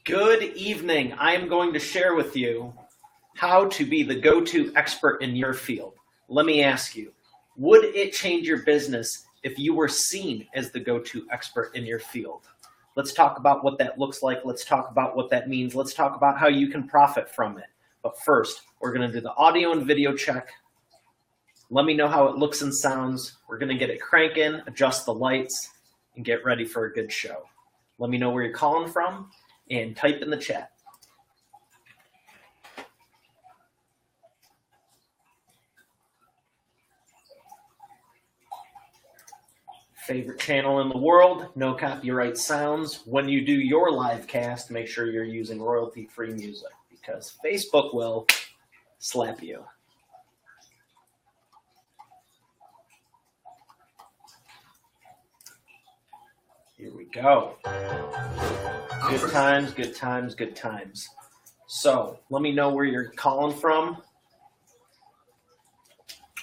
Good evening. I am going to share with you how to be the go-to expert in your field. Let me ask you, would it change your business if you were seen as the go-to expert in your field? Let's talk about what that looks like. Let's talk about what that means. Let's talk about how you can profit from it. But first, we're going to do the audio and video check. Let me know how it looks and sounds. We're going to get it cranking, adjust the lights, and get ready for a good show. Let me know where you're calling from and type in the chat. Favorite channel in the world, no copyright sounds. When you do your live cast, make sure you're using royalty-free music because Facebook will slap you. Here we go. Good times, good times, good times. So let me know where you're calling from,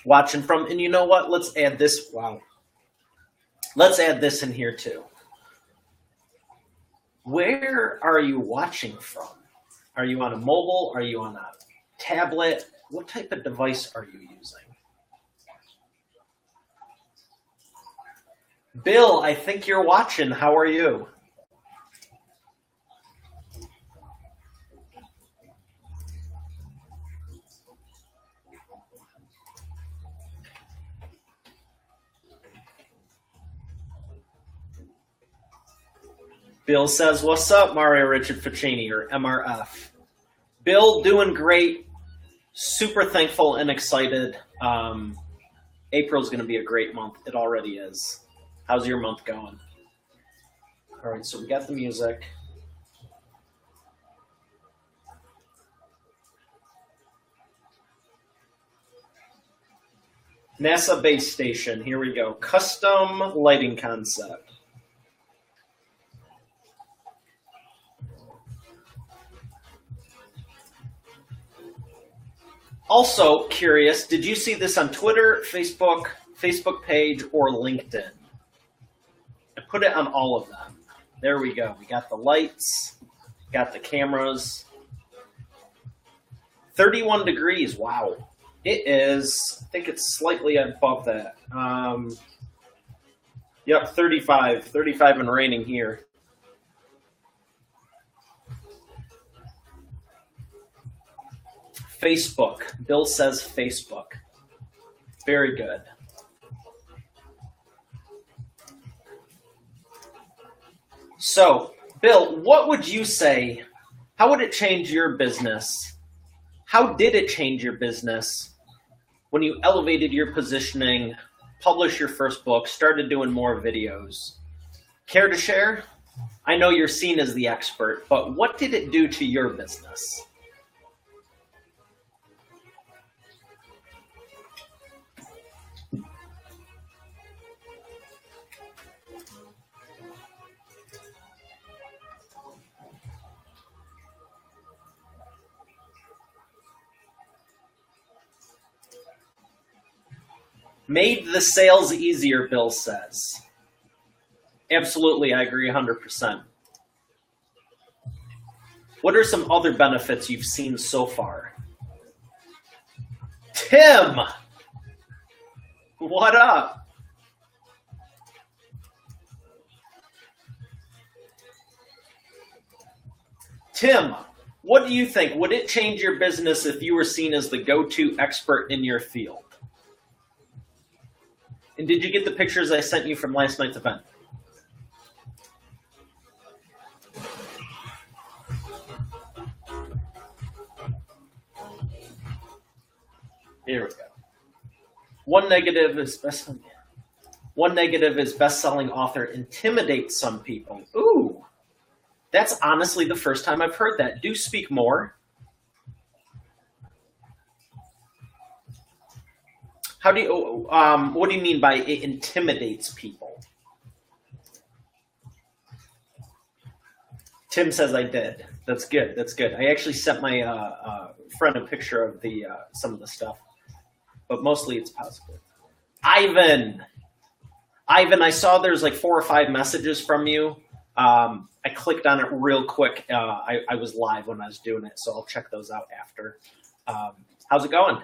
watching from, and you know what? Let's add this. Wow. Let's add this in here too. Where are you watching from? Are you on a mobile? Are you on a tablet? What type of device are you using? Bill, I think you're watching. How are you? Bill says, what's up, Mario Richard Ficini, or MRF? Bill, doing great. Super thankful and excited. April's going to be a great month. It already is. How's your month going? All right, so we got the music. NASA base station. Here we go. Custom lighting concept. Also curious, did you see this on Twitter, Facebook page, or LinkedIn? I put it on all of them. There we go. We got the lights, got the cameras. 31 degrees. Wow. It is, I think it's slightly above that. Yep, 35 and raining here. Facebook. Bill says Facebook. Very good. So, Bill, what would you say? How would it change your business? How did it change your business when you elevated your positioning, published your first book, started doing more videos? Care to share? I know you're seen as the expert, but what did it do to your business? Made the sales easier, Bill says. Absolutely, I agree 100%. What are some other benefits you've seen so far? Tim! What up? Tim, what do you think? Would it change your business if you were seen as the go-to expert in your field? And did you get the pictures I sent you from last night's event? Here we go. One negative is best-selling author intimidates some people. Ooh, that's honestly the first time I've heard that. Do speak more. How do you, what do you mean by it intimidates people? Tim says I did. That's good. That's good. I actually sent my friend a picture of the some of the stuff, but mostly it's positive. Ivan, I saw there's like 4 or 5 messages from you I clicked on it real quick. I was live when I was doing it, so I'll check those out after. How's it going?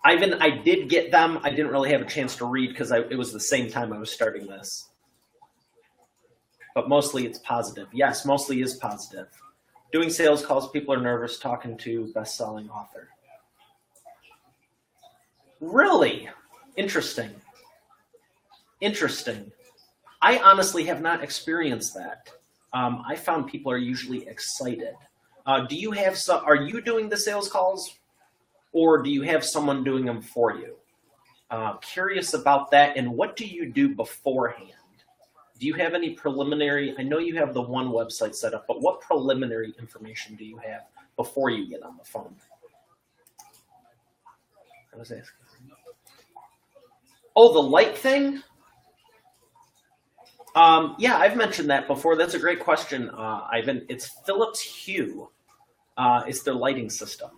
Ivan, I did get them. I didn't really have a chance to read because it was the same time I was starting this. But mostly it's positive. Yes, mostly is positive. Doing sales calls, people are nervous talking to best-selling author. Really? Interesting. Interesting. I honestly have not experienced that. I found people are usually excited. Do you have some? Are you doing the sales calls, or do you have someone doing them for you? Curious about that. And what do you do beforehand? Do you have any preliminary? I know you have the one website set up, but what preliminary information do you have before you get on the phone? I was asking. Oh, the light thing? Yeah, I've mentioned that before. That's a great question, Ivan. It's Philips Hue. It's their lighting system.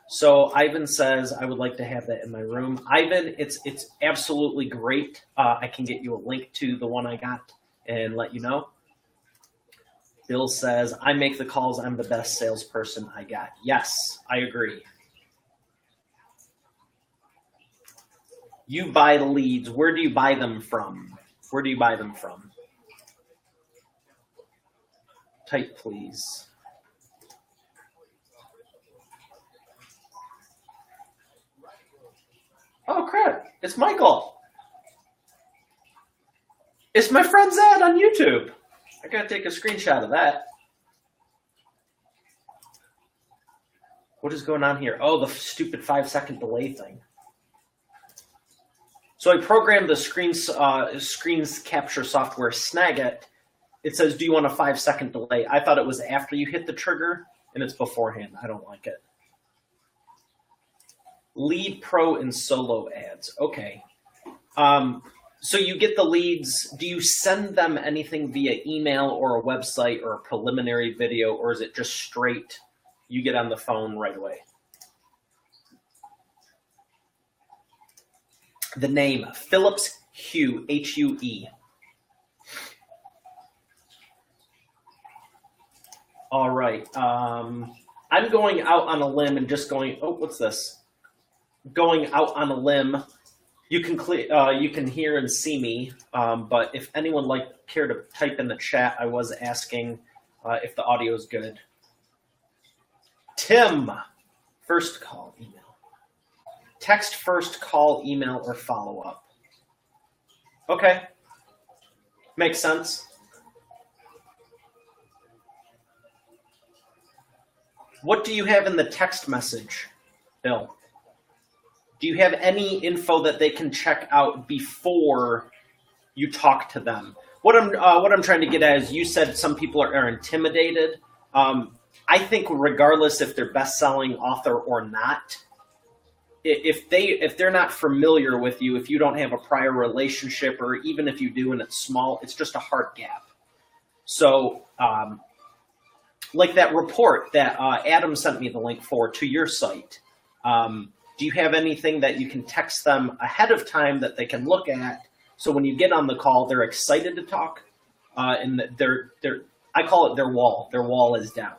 So Ivan says, I would like to have that in my room. Ivan, it's absolutely great. I can get you a link to the one I got and let you know. Bill says, I make the calls. I'm the best salesperson I got. Yes, I agree. You buy the leads. Where do you buy them from? Where do you buy them from? Type, please. Oh, crap. It's Michael. It's my friend Zad on YouTube. I got to take a screenshot of that. What is going on here? Oh, the stupid 5-second delay thing. So I programmed the screens capture software Snagit. It says, do you want a 5-second delay? I thought it was after you hit the trigger, and it's beforehand. I don't like it. Lead Pro and solo ads. Okay. So you get the leads. Do you send them anything via email or a website or a preliminary video, or is it just straight you get on the phone right away? The name, Philips Hue, H-U-E. All right. I'm going out on a limb and just going, oh, what's this? Going out on a limb. You can hear and see me, but if anyone care to type in the chat, I was asking if the audio is good. Tim, first call, email. Text first, call, email, or follow up. Okay, makes sense. What do you have in the text message, Bill? Do you have any info that they can check out before you talk to them? What I'm trying to get at is, you said some people are intimidated. I think regardless if they're best-selling author or not, if they're not familiar with you, if you don't have a prior relationship, or even if you do and it's small, it's just a hard gap. So like that report that Adam sent me the link for to your site. Do you have anything that you can text them ahead of time that they can look at, so when you get on the call, they're excited to talk, and I call it their wall. Their wall is down.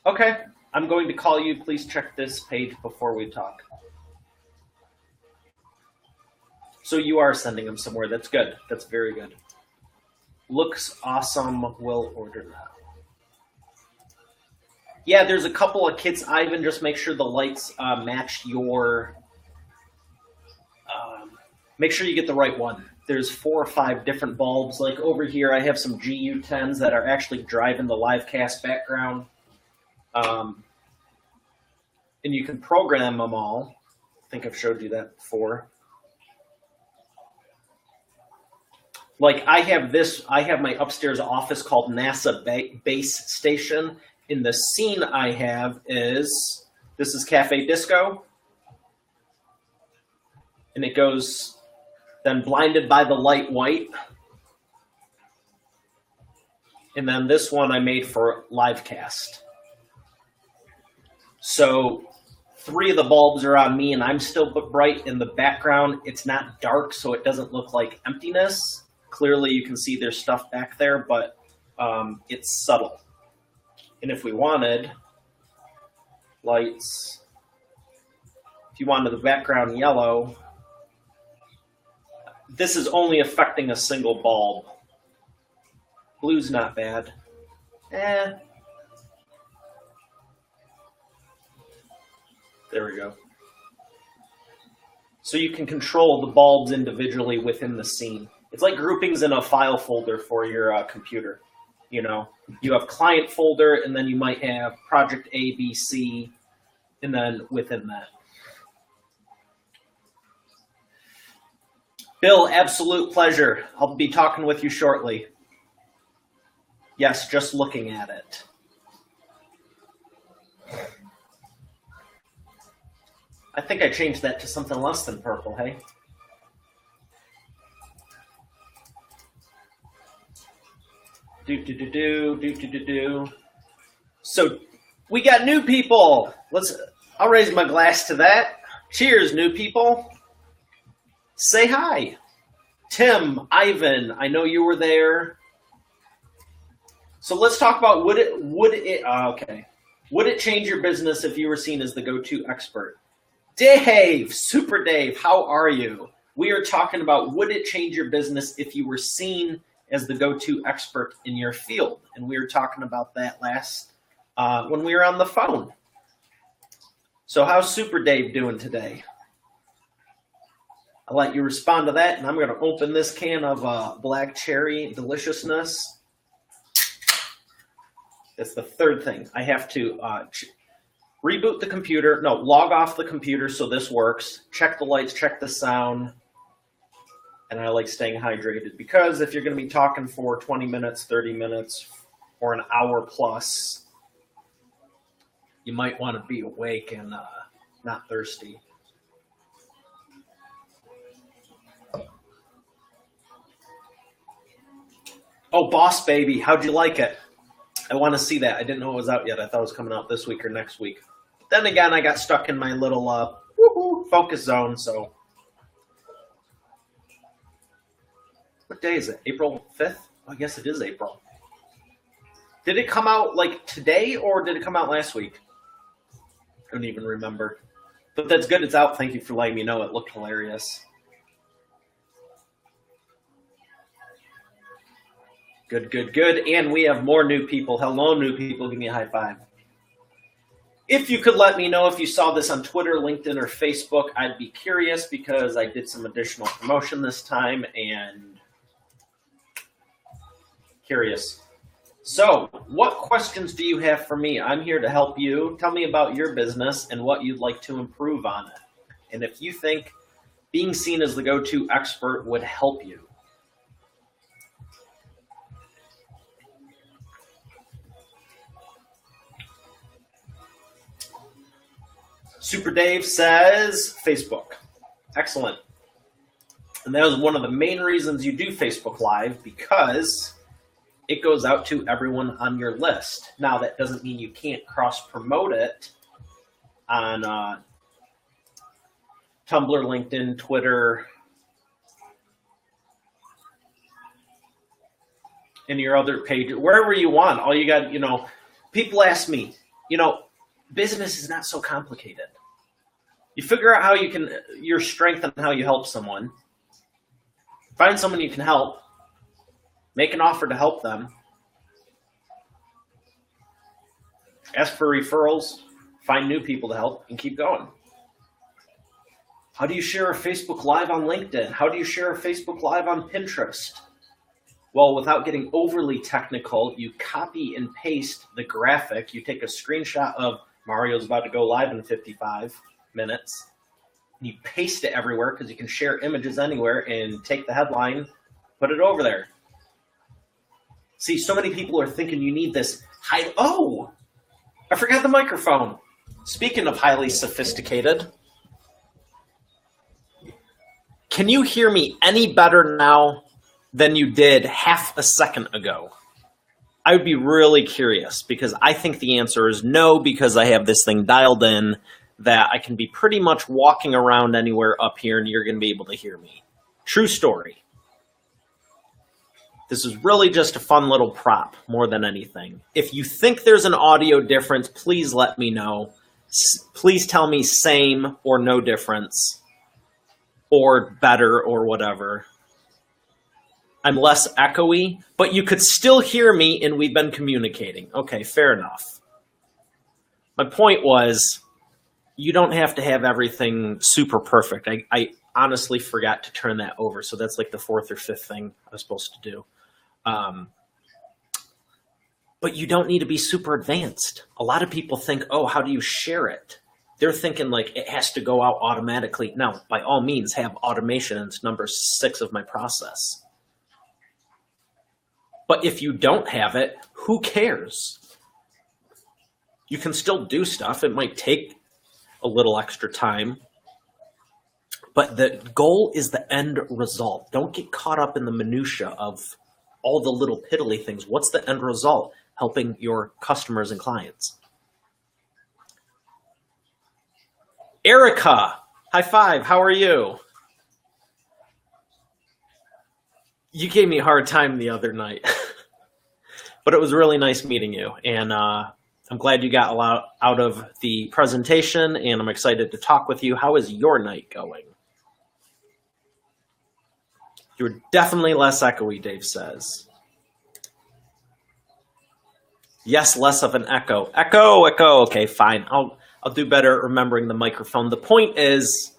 Okay, I'm going to call you. Please check this page before we talk. So you are sending them somewhere. That's good. That's very good. Looks awesome. Will order that. Yeah, there's a couple of kits. Ivan, just make sure the lights match your. Make sure you get the right one. There's 4 or 5 different bulbs. Like over here, I have some GU10s that are actually driving the live cast background. And you can program them all. I think I've showed you that before. Like I have my upstairs office called NASA Base Station. In the scene I have this is Cafe Disco. And it goes then blinded by the light white. And then this one I made for live cast. So 3 of the bulbs are on me and I'm still bright. In the background, it's not dark, so it doesn't look like emptiness. Clearly you can see there's stuff back there, but it's subtle. And if we wanted lights, if you wanted the background yellow, this is only affecting a single bulb. Blue's not bad. There we go. So you can control the bulbs individually within the scene. It's like groupings in a file folder for your computer. You know, you have client folder, and then you might have project A, B, C, and then within that. Bill, absolute pleasure. I'll be talking with you shortly. Yes, just looking at it. I think I changed that to something less than purple, hey? So we got new people. I'll raise my glass to that. Cheers, new people. Say hi. Tim, Ivan, I know you were there. So let's talk about would it change your business if you were seen as the go-to expert? Dave, Super Dave, how are you? We are talking about would it change your business if you were seen as the go-to expert in your field? And we were talking about that last when we were on the phone. So how's Super Dave doing today? I'll let you respond to that, and I'm going to open this can of black cherry deliciousness. That's the third thing. I have to reboot the computer. No, log off the computer so this works. Check the lights, check the sound. And I like staying hydrated because if you're going to be talking for 20 minutes, 30 minutes, or an hour plus, you might want to be awake and not thirsty. Oh, Boss Baby, how'd you like it? I want to see that. I didn't know it was out yet. I thought it was coming out this week or next week. But then again, I got stuck in my little focus zone, so. What day is it? April 5th? Oh, I guess it is April. Did it come out like today or did it come out last week? I don't even remember. But that's good. It's out. Thank you for letting me know. It looked hilarious. Good, good, good. And we have more new people. Hello, new people. Give me a high five. If you could let me know if you saw this on Twitter, LinkedIn, or Facebook, I'd be curious because I did some additional promotion this time and curious. So, what questions do you have for me? I'm here to help you. Tell me about your business and what you'd like to improve on it. And if you think being seen as the go-to expert would help you. Super Dave says Facebook. Excellent. And that was one of the main reasons you do Facebook Live, because it goes out to everyone on your list. Now, that doesn't mean you can't cross-promote it on Tumblr, LinkedIn, Twitter, and your other page, wherever you want. All you got, people ask me, business is not so complicated. You figure out how you can, your strength and how you help someone. Find someone you can help. Make an offer to help them. Ask for referrals. Find new people to help and keep going. How do you share a Facebook Live on LinkedIn? How do you share a Facebook Live on Pinterest? Well, without getting overly technical, you copy and paste the graphic. You take a screenshot of Mario's about to go live in 55 minutes. You paste it everywhere because you can share images anywhere and take the headline, put it over there. See, so many people are thinking you need this high. Oh, I forgot the microphone. Speaking of highly sophisticated, Can you hear me any better now than you did half a second ago? I would be really curious, because I think the answer is no, because I have this thing dialed in that I can be pretty much walking around anywhere up here and you're going to be able to hear me. True story. This is really just a fun little prop more than anything. If you think there's an audio difference, please let me know. Please tell me same or no difference or better or whatever. I'm less echoey, but you could still hear me and we've been communicating. Okay, fair enough. My point was, you don't have to have everything super perfect. I honestly forgot to turn that over, so that's like the fourth or fifth thing I was supposed to do. But you don't need to be super advanced. A lot of people think, oh, how do you share it? They're thinking like it has to go out automatically. Now, by all means, have automation. It's number 6 of my process. But if you don't have it, who cares? You can still do stuff. It might take a little extra time. But the goal is the end result. Don't get caught up in the minutia of all the little piddly things. What's the end result? Helping your customers and clients. Erica, high five. How are you? You gave me a hard time the other night, but it was really nice meeting you. And I'm glad you got a lot out of the presentation, and I'm excited to talk with you. How is your night going? You're definitely less echoey, Dave says. Yes, less of an echo. Echo, echo. Okay, fine. I'll do better at remembering the microphone. The point is,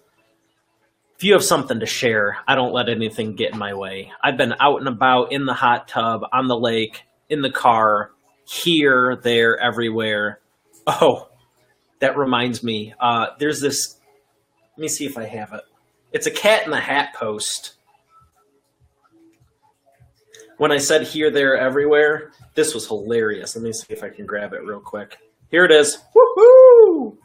if you have something to share, I don't let anything get in my way. I've been out and about in the hot tub, on the lake, in the car, here, there, everywhere. Oh, that reminds me. There's this, let me see if I have it. It's a Cat in the Hat post. When I said here, there, everywhere, this was hilarious. Let me see if I can grab it real quick. Here it is. Woohoo!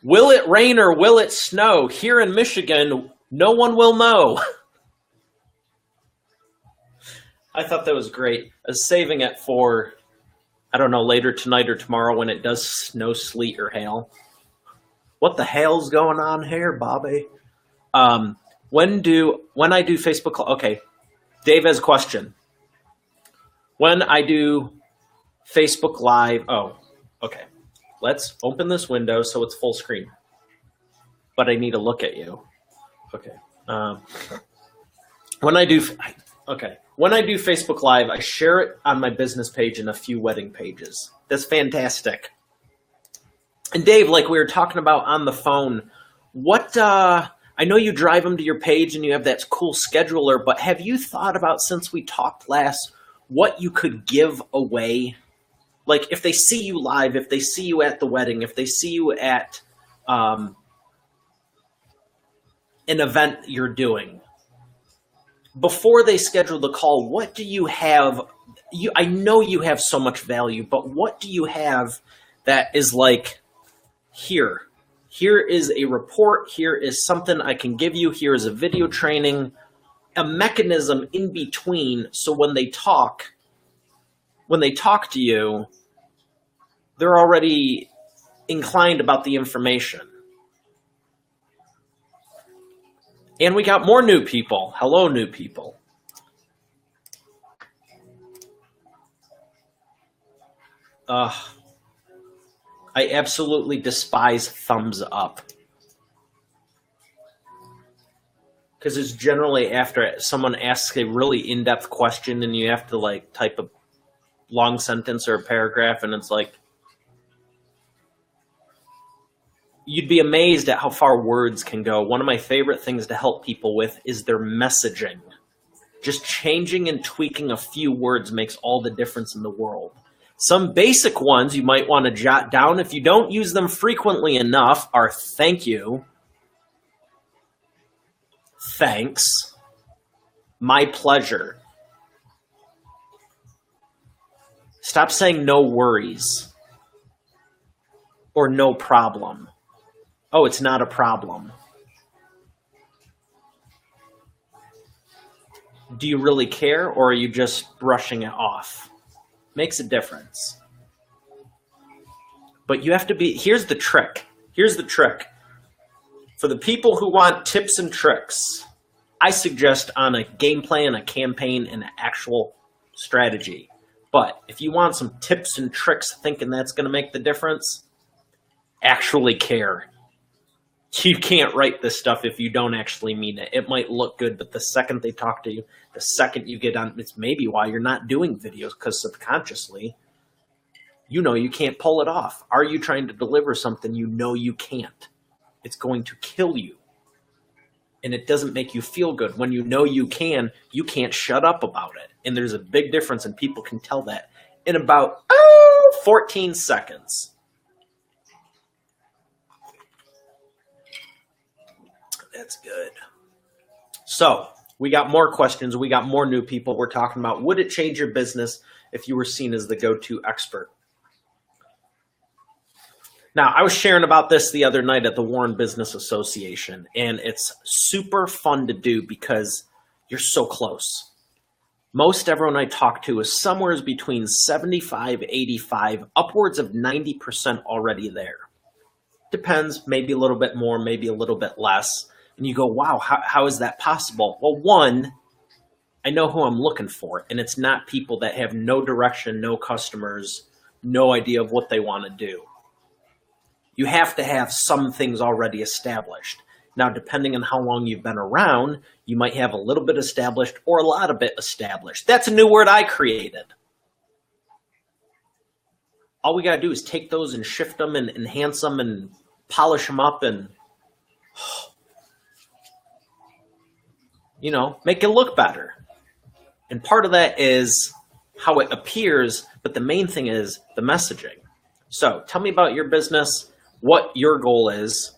Will it rain or will it snow? Here in Michigan, no one will know. I thought that was great. I was saving it for, I don't know, later tonight or tomorrow when it does snow, sleet, or hail. What the hell's going on here, Bobby? When I do Facebook, okay, Dave has a question. When I do Facebook Live, oh, okay. Let's open this window so it's full screen. But I need to look at you. Okay. When I do Facebook Live, I share it on my business page and a few wedding pages. That's fantastic. And Dave, like we were talking about on the phone, I know you drive them to your page and you have that cool scheduler, but have you thought about, since we talked last, what you could give away? Like if they see you live, if they see you at the wedding, if they see you at an event you're doing, before they schedule the call, what do you have? I know you have so much value, but what do you have that is like, here is a report, here is something I can give you, here is a video training, a mechanism in between, so when they talk to you, they're already inclined about the information. And we got more new people. Hello, new people. I absolutely despise thumbs up. Because it's generally after someone asks a really in-depth question and you have to like type a long sentence or a paragraph, and it's like, you'd be amazed at how far words can go. One of my favorite things to help people with is their messaging. Just changing and tweaking a few words makes all the difference in the world. Some basic ones you might want to jot down if you don't use them frequently enough are thank you, thanks, my pleasure. Stop saying no worries. or no problem? Oh, it's not a problem. Do you really care, or are you just brushing it off? Makes a difference. But you have to be, here's the trick. Here's the trick. For the people who want tips and tricks, I suggest on a game plan, a campaign, and an actual strategy. But if you want some tips and tricks thinking that's going to make the difference, actually care. You can't write this stuff if you don't actually mean it. It might look good, but the second they talk to you, the second you get on, it's maybe why you're not doing videos, because subconsciously, you know you can't pull it off. Are you trying to deliver something you know you can't? It's going to kill you. And it doesn't make you feel good. When you know you can't shut up about it. And there's a big difference, and people can tell that in about 14 seconds. That's good. So we got more questions. We got more new people. We're talking about, would it change your business if you were seen as the go-to expert? Now, I was sharing about this the other night at the Warren Business Association, and it's super fun to do because you're so close. Most everyone I talk to is somewhere between 75, 85, upwards of 90% already there. Depends, maybe a little bit more, maybe a little bit less. And you go, wow, how is that possible? Well, one, I know who I'm looking for, and it's not people that have no direction, no customers, no idea of what they want to do. You have to have some things already established. Now, depending on how long you've been around, you might have a little bit established or a lot of it established. That's a new word I created. All we got to do is take those and shift them and enhance them and polish them up and, you know, make it look better. And part of that is how it appears, but the main thing is the messaging. So tell me about your business, what your goal is.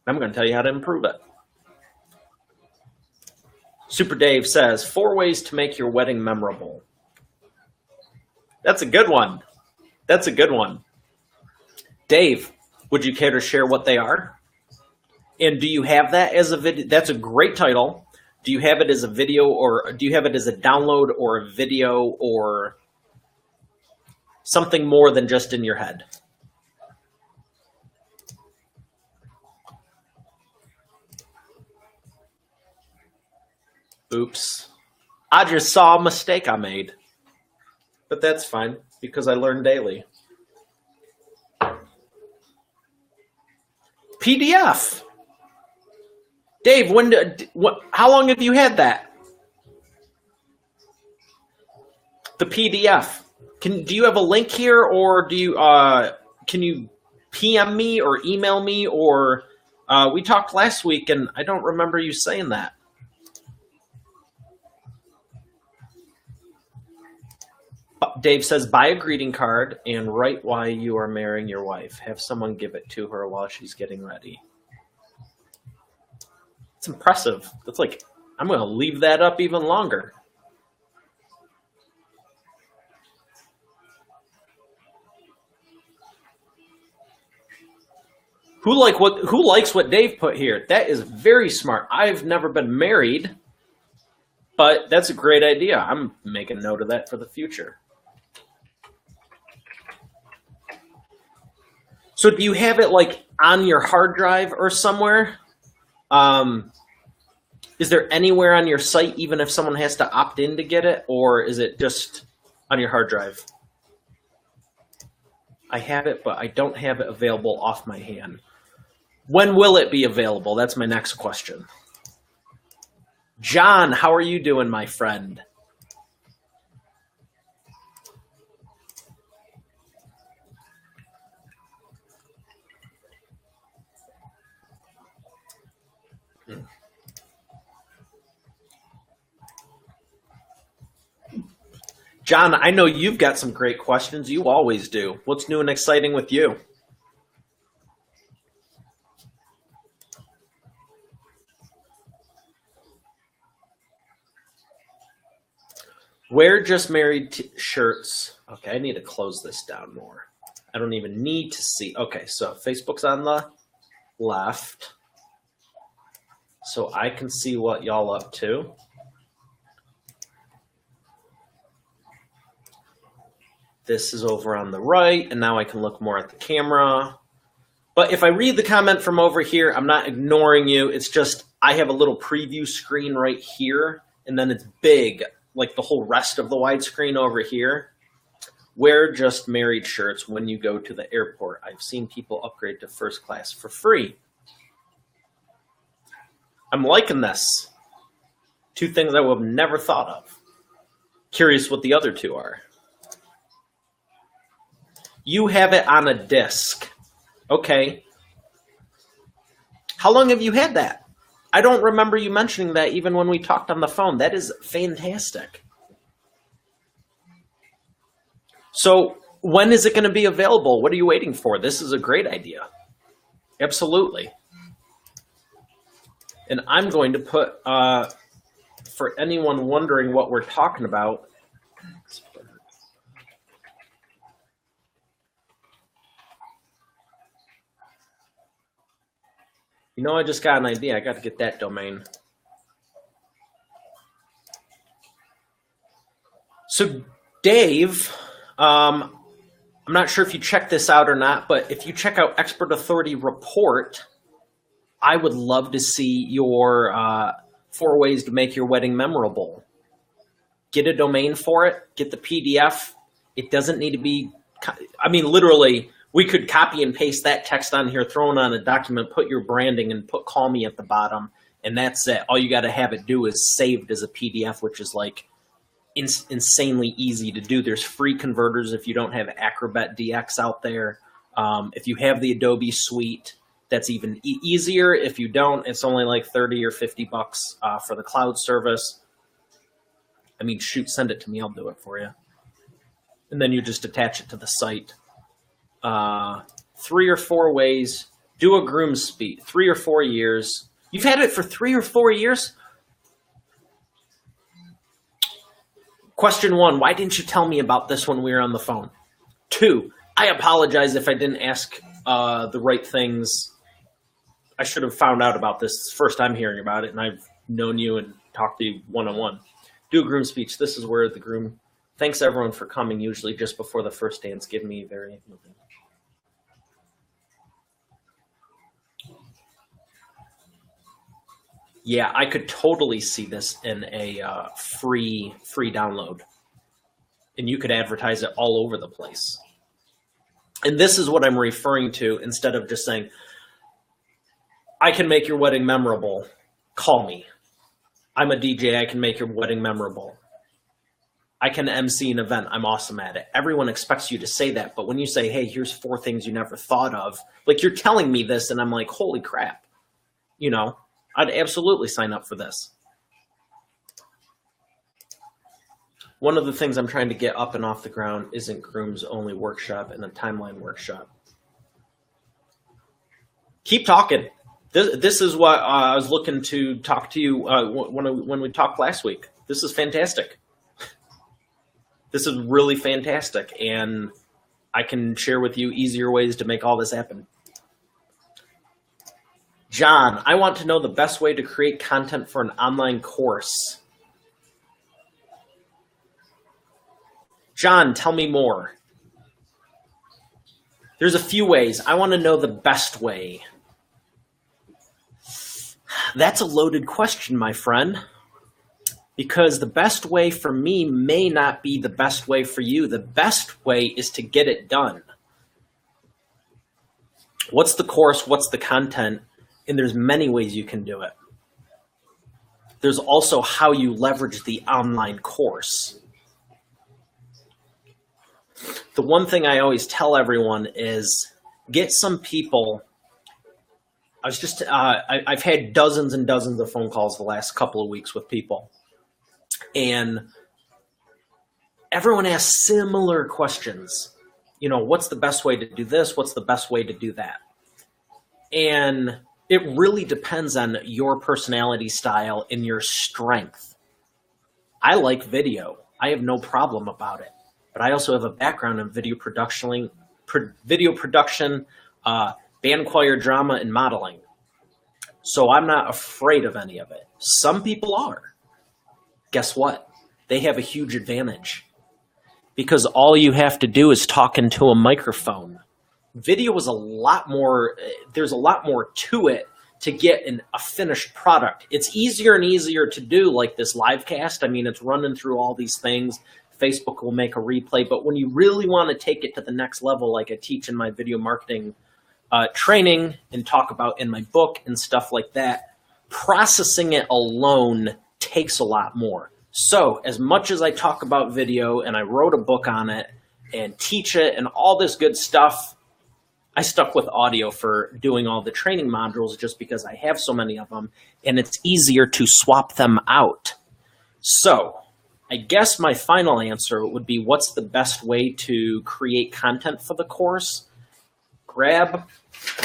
I'm going to tell you how to improve it. Super Dave says, 4 ways to make your wedding memorable. That's a good one. That's a good one. Dave, would you care to share what they are? And do you have that as a video? That's a great title. Do you have it as a video, or do you have it as a download or a video or something more than just in your head? Oops. I just saw a mistake I made. But that's fine, because I learn daily. PDF. Dave, how long have you had that? The PDF. Do you have a link here, or do you can you PM me or email me, or we talked last week and I don't remember you saying that. Dave says, buy a greeting card and write why you are marrying your wife. Have someone give it to her while she's getting ready. It's impressive. That's like, I'm going to leave that up even longer. Who likes what Dave put here? That is very smart. I've never been married, but that's a great idea. I'm making note of that for the future. So do you have it like on your hard drive or somewhere? Is there anywhere on your site, even if someone has to opt in to get it, or is it just on your hard drive? I have it, but I don't have it available off my hand. When will it be available? That's my next question. John, how are you doing, my friend? John, I know you've got some great questions. You always do. What's new and exciting with you? Wear just married shirts. Okay, I need to close this down more. I don't even need to see. Okay, so Facebook's on the left. So I can see what y'all up to. This is over on the right, and now I can look more at the camera. But if I read the comment from over here, I'm not ignoring you. It's just I have a little preview screen right here, and then it's big, like the whole rest of the widescreen over here. Wear just married shirts when you go to the airport. I've seen people upgrade to first class for free. I'm liking this. Two things I would have never thought of. Curious what the other two are. You have it on a disc. Okay. How long have you had that? I don't remember you mentioning that even when we talked on the phone. That is fantastic. So when is it going to be available? What are you waiting for? This is a great idea. Absolutely. And I'm going to put, for anyone wondering what we're talking about, you know, I just got an idea. I got to get that domain. So Dave, I'm not sure if you checked this out or not, but if you check out Expert Authority Report, I would love to see your 4 ways to make your wedding memorable. Get a domain for it. Get the PDF. It doesn't need to be, I mean, literally, we could copy and paste that text on here, throw it on a document, put your branding, and put call me at the bottom, and that's it. All you got to have it do is saved as a PDF, which is like insanely easy to do. There's free converters if you don't have Acrobat DX out there. If you have the Adobe suite, that's even easier. If you don't, it's only like 30 or 50 bucks for the cloud service. I mean, shoot, send it to me. I'll do it for you. And then you just attach it to the site. 3 or 4 ways. Do a groom's speech. 3 or 4 years. You've had it for 3 or 4 years? Question 1, why didn't you tell me about this when we were on the phone? 2, I apologize if I didn't ask the right things. I should have found out about this. It's the first time hearing about it, and I've known you and talked to you one-on-one. Do a groom speech. This is where the groom thanks everyone for coming, usually just before the first dance. Give me very moving. Yeah, I could totally see this in a free download. And you could advertise it all over the place. And this is what I'm referring to instead of just saying, I can make your wedding memorable. Call me. I'm a DJ. I can make your wedding memorable. I can MC an event. I'm awesome at it. Everyone expects you to say that. But when you say, hey, here's 4 things you never thought of, like you're telling me this and I'm like, holy crap. You know, I'd absolutely sign up for this. One of the things I'm trying to get up and off the ground isn't Groom's Only workshop and a timeline workshop. Keep talking. This is what I was looking to talk to you when we talked last week. This is fantastic. This is really fantastic, and I can share with you easier ways to make all this happen. John, I want to know the best way to create content for an online course. John, tell me more. There's a few ways. I want to know the best way. That's a loaded question, my friend, because the best way for me may not be the best way for you. The best way is to get it done. What's the course? What's the content? And there's many ways you can do it. There's also how you leverage the online course. The one thing I always tell everyone is get some people. I've had dozens and dozens of phone calls the last couple of weeks with people, and everyone asks similar questions. You know, what's the best way to do this? What's the best way to do that? And it really depends on your personality style and your strength. I like video. I have no problem about it. But I also have a background in video production, video production, band choir drama, and modeling. So I'm not afraid of any of it. Some people are. Guess what? They have a huge advantage because all you have to do is talk into a microphone. Video is a lot more, there's a lot more to it to get a finished product. It's easier and easier to do, like this live cast. I mean, it's running through all these things. Facebook will make a replay, but when you really want to take it to the next level, like I teach in my video marketing training and talk about in my book and stuff like that, processing it alone takes a lot more. So as much as I talk about video and I wrote a book on it and teach it and all this good stuff, I stuck with audio for doing all the training modules just because I have so many of them and it's easier to swap them out. So I guess my final answer would be, what's the best way to create content for the course? Grab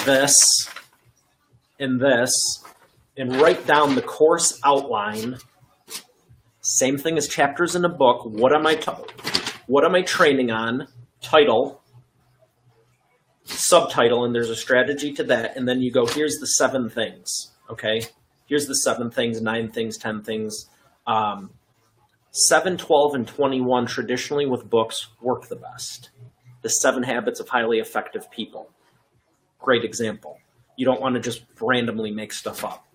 this and write down the course outline. Same thing as chapters in a book. What am I training on? Title, subtitle, and there's a strategy to that. And then you go, here's the 7 things. Okay. Here's the 7 things, 9 things, 10 things. 7, 12, and 21 traditionally with books work the best. The 7 habits of highly effective people. Great example. You don't want to just randomly make stuff up.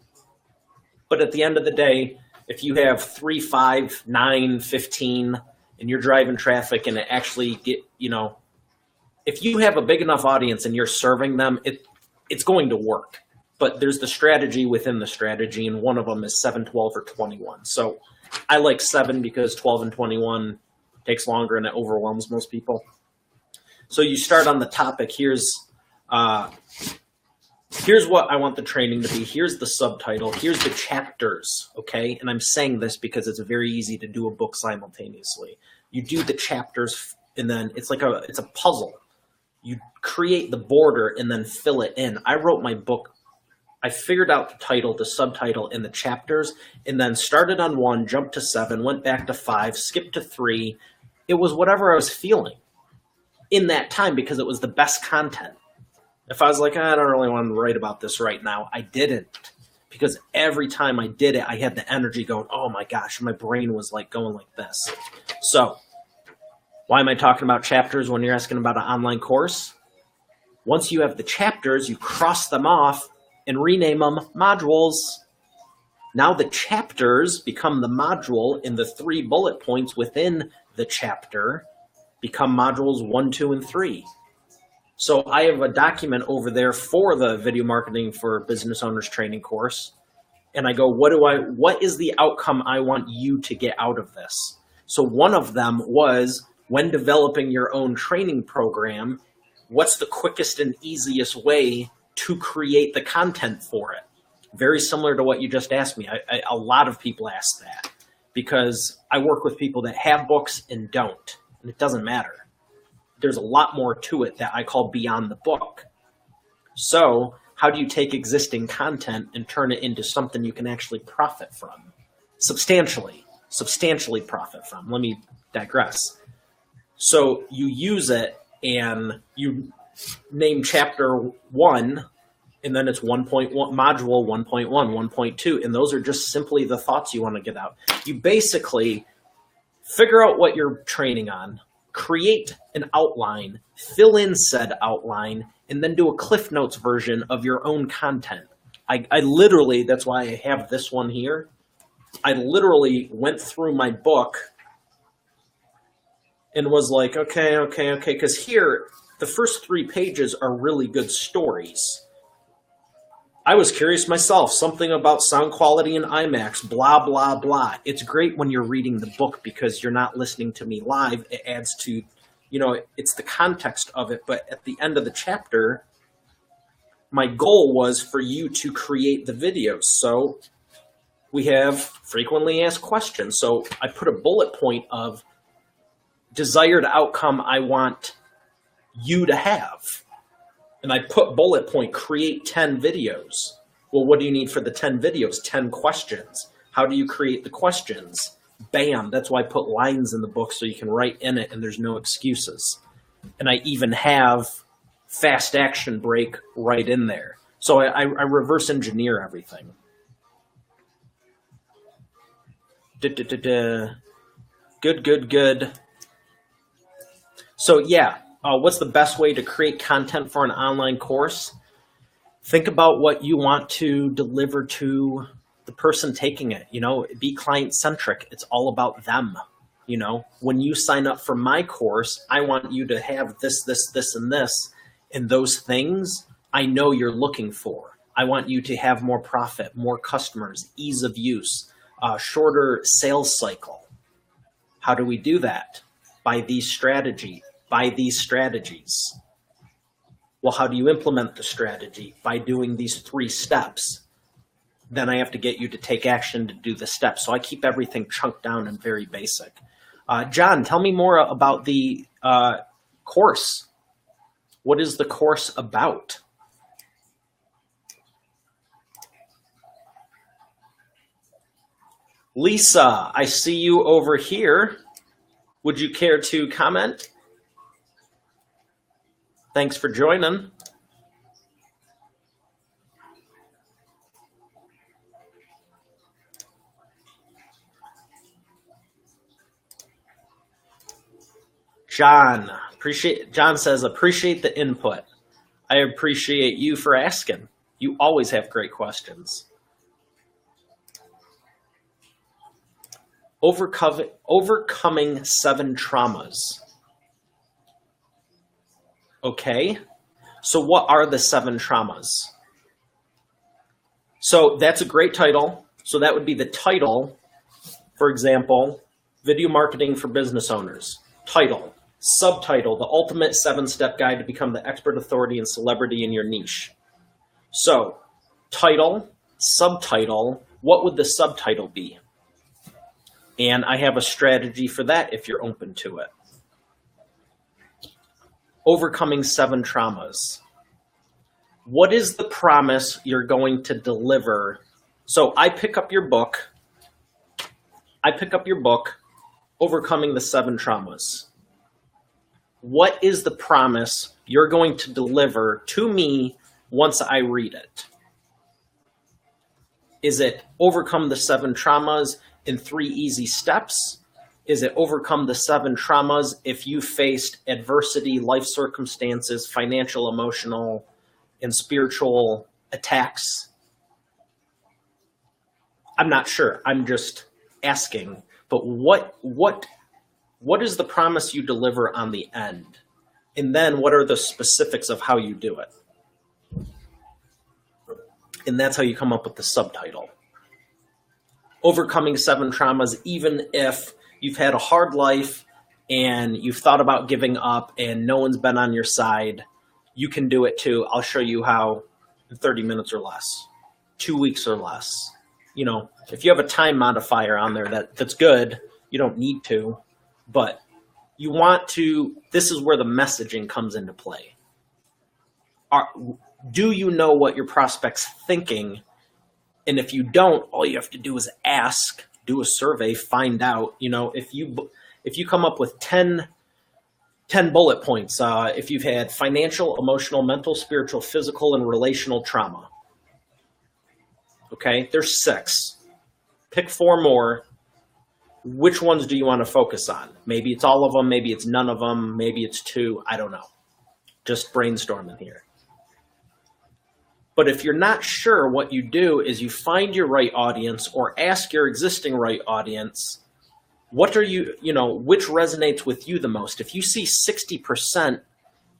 But at the end of the day, if you have 3, 5, 9, 15, and you're driving traffic and it actually if you have a big enough audience and you're serving them, it's going to work. But there's the strategy within the strategy, and one of them is 7, 12, or 21. So I like 7 because 12 and 21 takes longer and it overwhelms most people. So you start on the topic. Here's what I want the training to be. Here's the subtitle. Here's the chapters, okay? And I'm saying this because it's very easy to do a book simultaneously. You do the chapters, and then it's a puzzle. You create the border and then fill it in. I wrote my book. I figured out the title, the subtitle, and the chapters, and then started on 1, jumped to 7, went back to 5, skipped to 3. It was whatever I was feeling in that time because it was the best content. If I was like, I don't really want to write about this right now, I didn't. Because every time I did it, I had the energy going, oh my gosh, my brain was like going like this. So why am I talking about chapters when you're asking about an online course? Once you have the chapters, you cross them off and rename them modules. Now the chapters become the module, and the 3 bullet points within the chapter become modules 1, 2, and 3. So I have a document over there for the video marketing for business owners training course. And I go, what is the outcome I want you to get out of this? So one of them was, when developing your own training program, what's the quickest and easiest way to create the content for it? Very similar to what you just asked me. A lot of people ask that because I work with people that have books and don't, and it doesn't matter. There's a lot more to it that I call beyond the book. So how do you take existing content and turn it into something you can actually profit from? Substantially profit from. Let me digress. So you use it and you name chapter 1, and then it's 1.1, module 1.1, 1.2, and those are just simply the thoughts you want to get out. You basically figure out what you're training on, create an outline, fill in said outline, and then do a Cliff Notes version of your own content. I literally, that's why I have this one here. I literally went through my book and was like, okay, because here, the first 3 pages are really good stories. I was curious myself, something about sound quality in IMAX, blah, blah, blah. It's great when you're reading the book because you're not listening to me live. It adds to, it's the context of it. But at the end of the chapter, my goal was for you to create the videos. So we have frequently asked questions. So I put a bullet point of desired outcome I want you to have. And I put bullet point, create 10 videos. Well, what do you need for the 10 videos? 10 questions. How do you create the questions? Bam. That's why I put lines in the book so you can write in it and there's no excuses. And I even have fast action break right in there. So I reverse engineer everything. Good. So yeah, what's the best way to create content for an online course? Think about what you want to deliver to the person taking it. Be client centric. It's all about them. When you sign up for my course, I want you to have this, and this, and those things I know you're looking for. I want you to have more profit, more customers, ease of use, shorter sales cycle. How do we do that? By these strategies. Well, how do you implement the strategy? By doing these 3 steps. Then I have to get you to take action to do the steps. So I keep everything chunked down and very basic. John, tell me more about the course. What is the course about? Lisa, I see you over here. Would you care to comment? Thanks for joining. John says, appreciate the input. I appreciate you for asking. You always have great questions. Overcoming 7 traumas. Okay, so what are the 7 traumas? So that's a great title. So that would be the title. For example, video marketing for business owners. Title. Subtitle, the ultimate 7-step guide to become the expert authority and celebrity in your niche. So title, subtitle, what would the subtitle be? And I have a strategy for that if you're open to it. Overcoming 7 traumas. What is the promise you're going to deliver? So I pick up your book, Overcoming the 7 Traumas. What is the promise you're going to deliver to me once I read it? Is it overcome the 7 traumas in 3 easy steps? Is it overcome the 7 traumas if you faced adversity, life circumstances, financial, emotional, and spiritual attacks? I'm not sure. I'm just asking. But what is the promise you deliver on the end? And then what are the specifics of how you do it? And that's how you come up with the subtitle. Overcoming 7 traumas, even if you've had a hard life and you've thought about giving up and no one's been on your side, you can do it too. I'll show you how in 30 minutes or less, 2 weeks or less. If you have a time modifier on there, that's good. You don't need to, but you want to, this is where the messaging comes into play. Do you know what your prospect's thinking? And if you don't, all you have to do is ask, do a survey, find out. If you come up with 10 bullet points, if you've had financial, emotional, mental, spiritual, physical, and relational trauma. Okay, there's 6. Pick 4 more. Which ones do you want to focus on? Maybe it's all of them, maybe it's none of them, maybe it's 2, I don't know. Just brainstorming here. But if you're not sure, what you do is you find your right audience or ask your existing right audience, which resonates with you the most? If you see 60%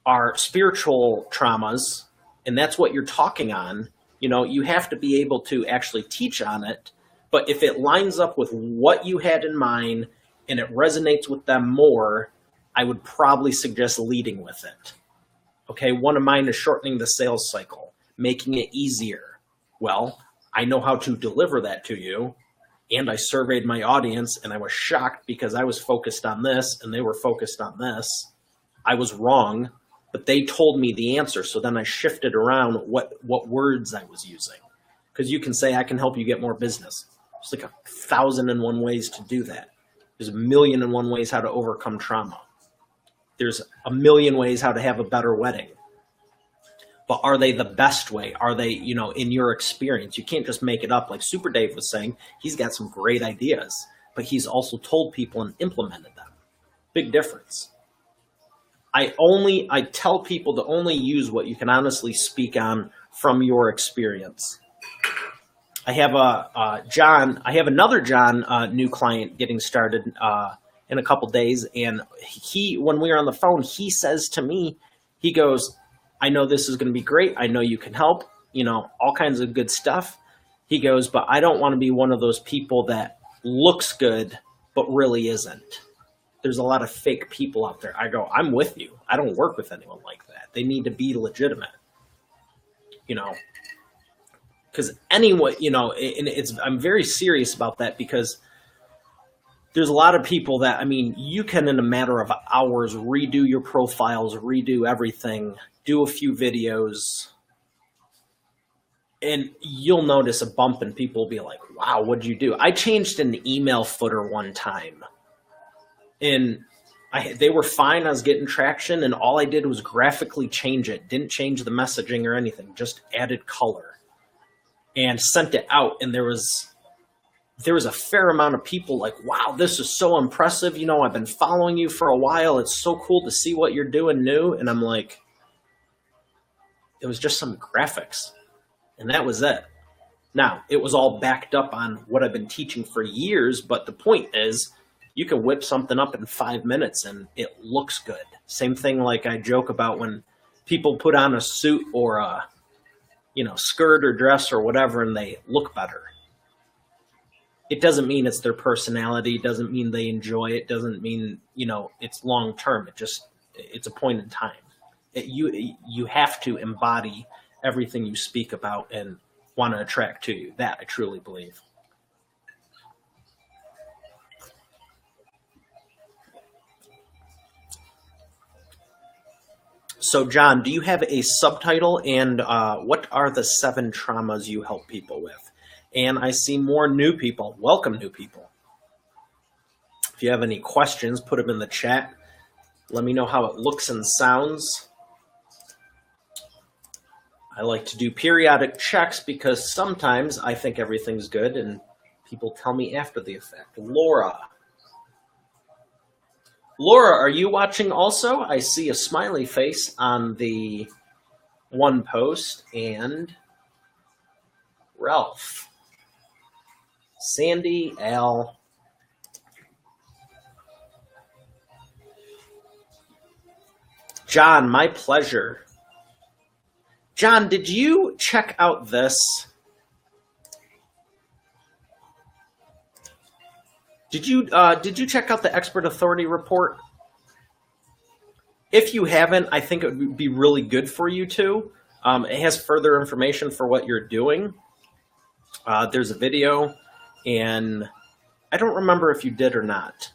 are spiritual traumas, and that's what you're talking on, you have to be able to actually teach on it. But if it lines up with what you had in mind and it resonates with them more, I would probably suggest leading with it. Okay, one of mine is shortening the sales cycle, making it easier. Well, I know how to deliver that to you. And I surveyed my audience and I was shocked because I was focused on this and they were focused on this. I was wrong, but they told me the answer. So then I shifted around what words I was using. Because you can say, I can help you get more business. There's like 1,001 ways to do that. There's 1,000,001 ways how to overcome trauma. There's a million ways how to have a better wedding. But are they the best way? Are they, in your experience? You can't just make it up. Like Super Dave was saying, he's got some great ideas, but he's also told people and implemented them. Big difference. I tell people to only use what you can honestly speak on from your experience. I have another John, new client getting started in a couple days. And when we were on the phone, he says to me, he goes, I know this is going to be great. I know you can help, all kinds of good stuff. He goes, but I don't want to be one of those people that looks good, but really isn't. There's a lot of fake people out there. I go, I'm with you. I don't work with anyone like that. They need to be legitimate, because anyway, and I'm very serious about that, because there's a lot of people that, you can, in a matter of hours, redo your profiles, redo everything, do a few videos, and you'll notice a bump and people will be like, wow, what'd you do? I changed an email footer one time, and they were fine. I was getting traction, and all I did was graphically change it. Didn't change the messaging or anything, just added color and sent it out. And there was a fair amount of people like, wow, this is so impressive. I've been following you for a while. It's so cool to see what you're doing new. And I'm like, it was just some graphics, and that was it. Now, it was all backed up on what I've been teaching for years, but the point is, you can whip something up in 5 minutes and it looks good. Same thing like I joke about when people put on a suit or a, skirt or dress or whatever, and they look better. It doesn't mean it's their personality. It doesn't mean they enjoy it. Doesn't mean, it's long term. It's a point in time. You have to embody everything you speak about and want to attract to you. That I truly believe. So, John, do you have a subtitle, and what are the 7 traumas you help people with? And I see more new people. Welcome, new people. If you have any questions, put them in the chat. Let me know how it looks and sounds. I like to do periodic checks because sometimes I think everything's good and people tell me after the effect. Laura, are you watching also? I see a smiley face on the one post, and Ralph, Sandy, Al. John, my pleasure. John, did you check out this? Did you check out the expert authority report? If you haven't, I think it would be really good for you to. It has further information for what you're doing. There's a video, and I don't remember if you did or not.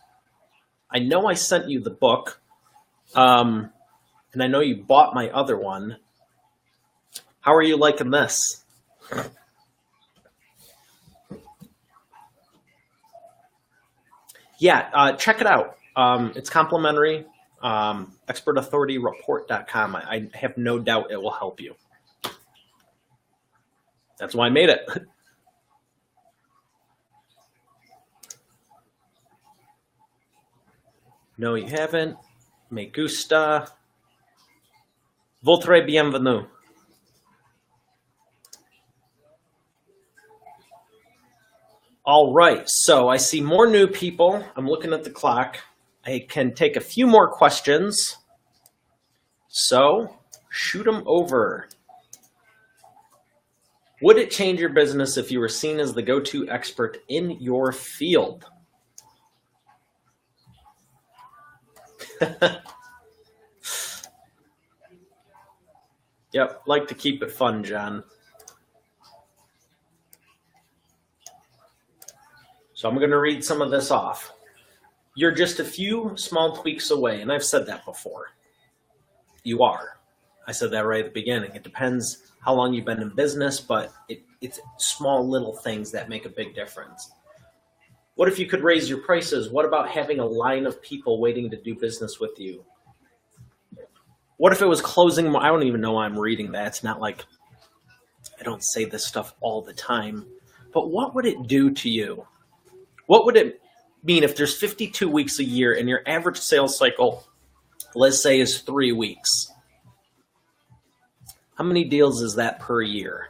I know I sent you the book, and I know you bought my other one. How are you liking this? Yeah, check it out. It's complimentary. Expertauthorityreport.com. I have no doubt it will help you. That's why I made it. No, you haven't. Me gusta. Votre bienvenue. All right, so I see more new people. I'm looking at the clock. I can take a few more questions. So shoot them over. Would it change your business if you were seen as the go-to expert in your field? Yep, like to keep it fun, John. So I'm going to read some of this off. You're just a few small tweaks away, and I've said that before. You are. I said that right at the beginning. It depends how long you've been in business, but it's small little things that make a big difference. What if you could raise your prices? What about having a line of people waiting to do business with you? What if it was closing? I don't even know why I'm reading that. It's not like I don't say this stuff all the time. But what would it do to you? What would it mean if there's 52 weeks a year and your average sales cycle, let's say, is 3 weeks? How many deals is that per year?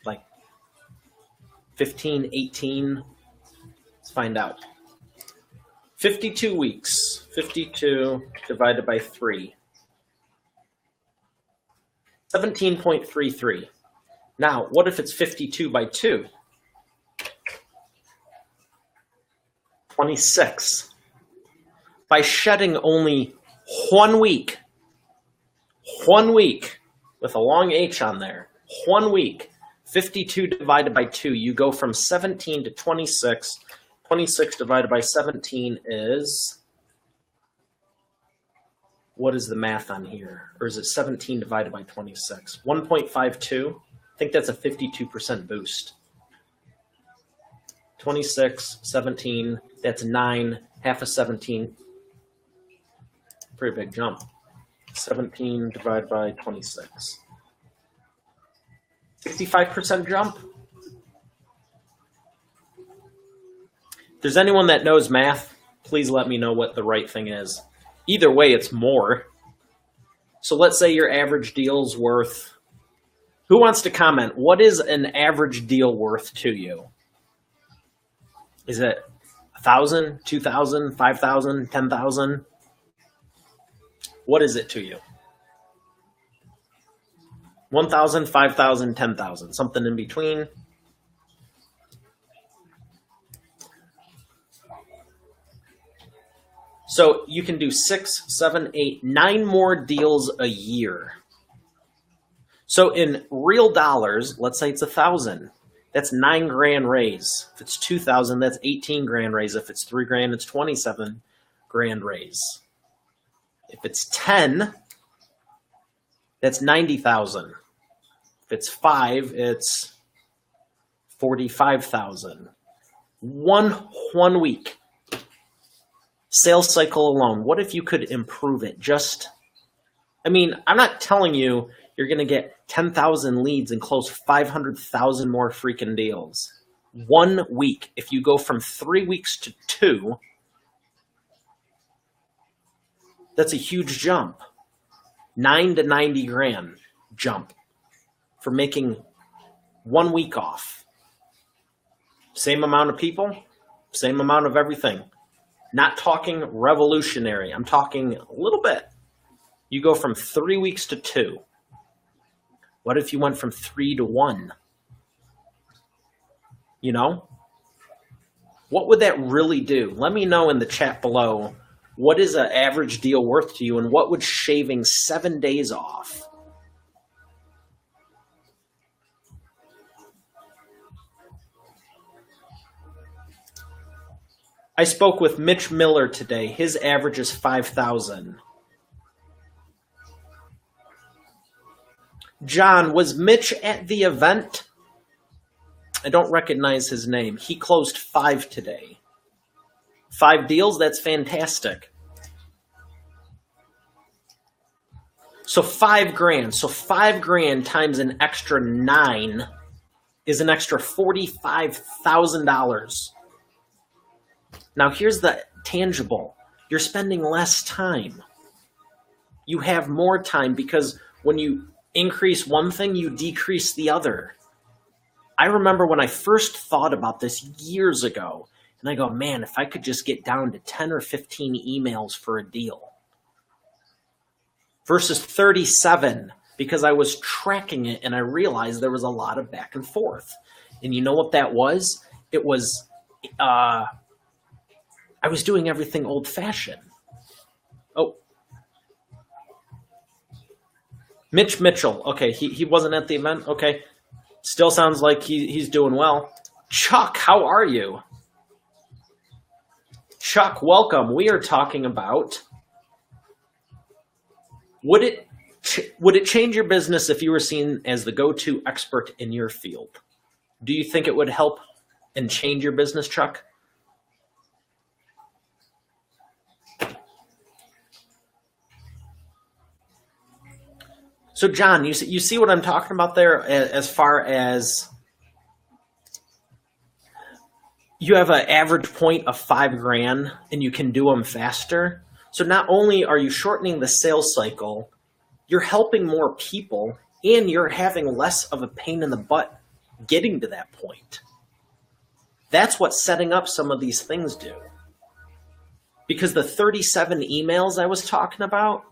Like 15, 18? Let's find out. 52 weeks. 52 divided by 3. 17.33. Now, what if it's 52 by 2? 26. By shedding only 1 week with a long H on there, 1 week, 52 divided by 2, you go from 17 to 26. 26 divided by 17 is, what is the math on here? Or is it 17 divided by 26? 1.52. I think that's a 52% boost. 26, 17, that's 9, half of 17. Pretty big jump. 17 divided by 26. 65% jump. If there's anyone that knows math, please let me know what the right thing is. Either way, it's more. So let's say your average deal's worth. Who wants to comment? What is an average deal worth to you? Is it 1,000, 2,000, 5,000, 10,000? What is it to you? 1,000, 5,000, 10,000, something in between. So you can do 6, 7, 8, 9 more deals a year. So in real dollars, let's say it's 1,000. That's 9 grand raise. If it's 2,000, that's 18 grand raise. If it's 3 grand, it's 27 grand raise. If it's 10, that's 90,000. If it's 5, it's 45,000. One week. Sales cycle alone. What if you could improve it? I'm not telling you you're going to get 10,000 leads and close 500,000 more freaking deals. 1 week. If you go from 3 weeks to 2, that's a huge jump. 9 to 90 grand jump for making 1 week off. Same amount of people, same amount of everything. Not talking revolutionary. I'm talking a little bit. You go from 3 weeks to 2. What if you went from 3 to 1? You know? What would that really do? Let me know in the chat below. What is an average deal worth to you, and what would shaving 7 days off? I spoke with Mitch Miller today. His average is 5,000. John, was Mitch at the event? I don't recognize his name. He closed 5 today. 5 deals, that's fantastic. So 5 grand. So 5 grand times an extra 9 is an extra $45,000. Now here's the tangible. You're spending less time. You have more time because when you increase one thing, you decrease the other. I remember when I first thought about this years ago, and I go, man, if I could just get down to 10 or 15 emails for a deal versus 37, because I was tracking it and I realized there was a lot of back and forth. And you know what that was? It was, I was doing everything old-fashioned. Oh. Mitch Mitchell. Okay, he wasn't at the event. Okay. Still sounds like he's doing well. Chuck, how are you? Chuck, welcome. We are talking about, would it change your business if you were seen as the go-to expert in your field? Do you think it would help and change your business, Chuck? So John, you see what I'm talking about there as far as you have an average point of $5,000 and you can do them faster. So not only are you shortening the sales cycle, you're helping more people and you're having less of a pain in the butt getting to that point. That's what setting up some of these things do. Because the 37 emails I was talking about,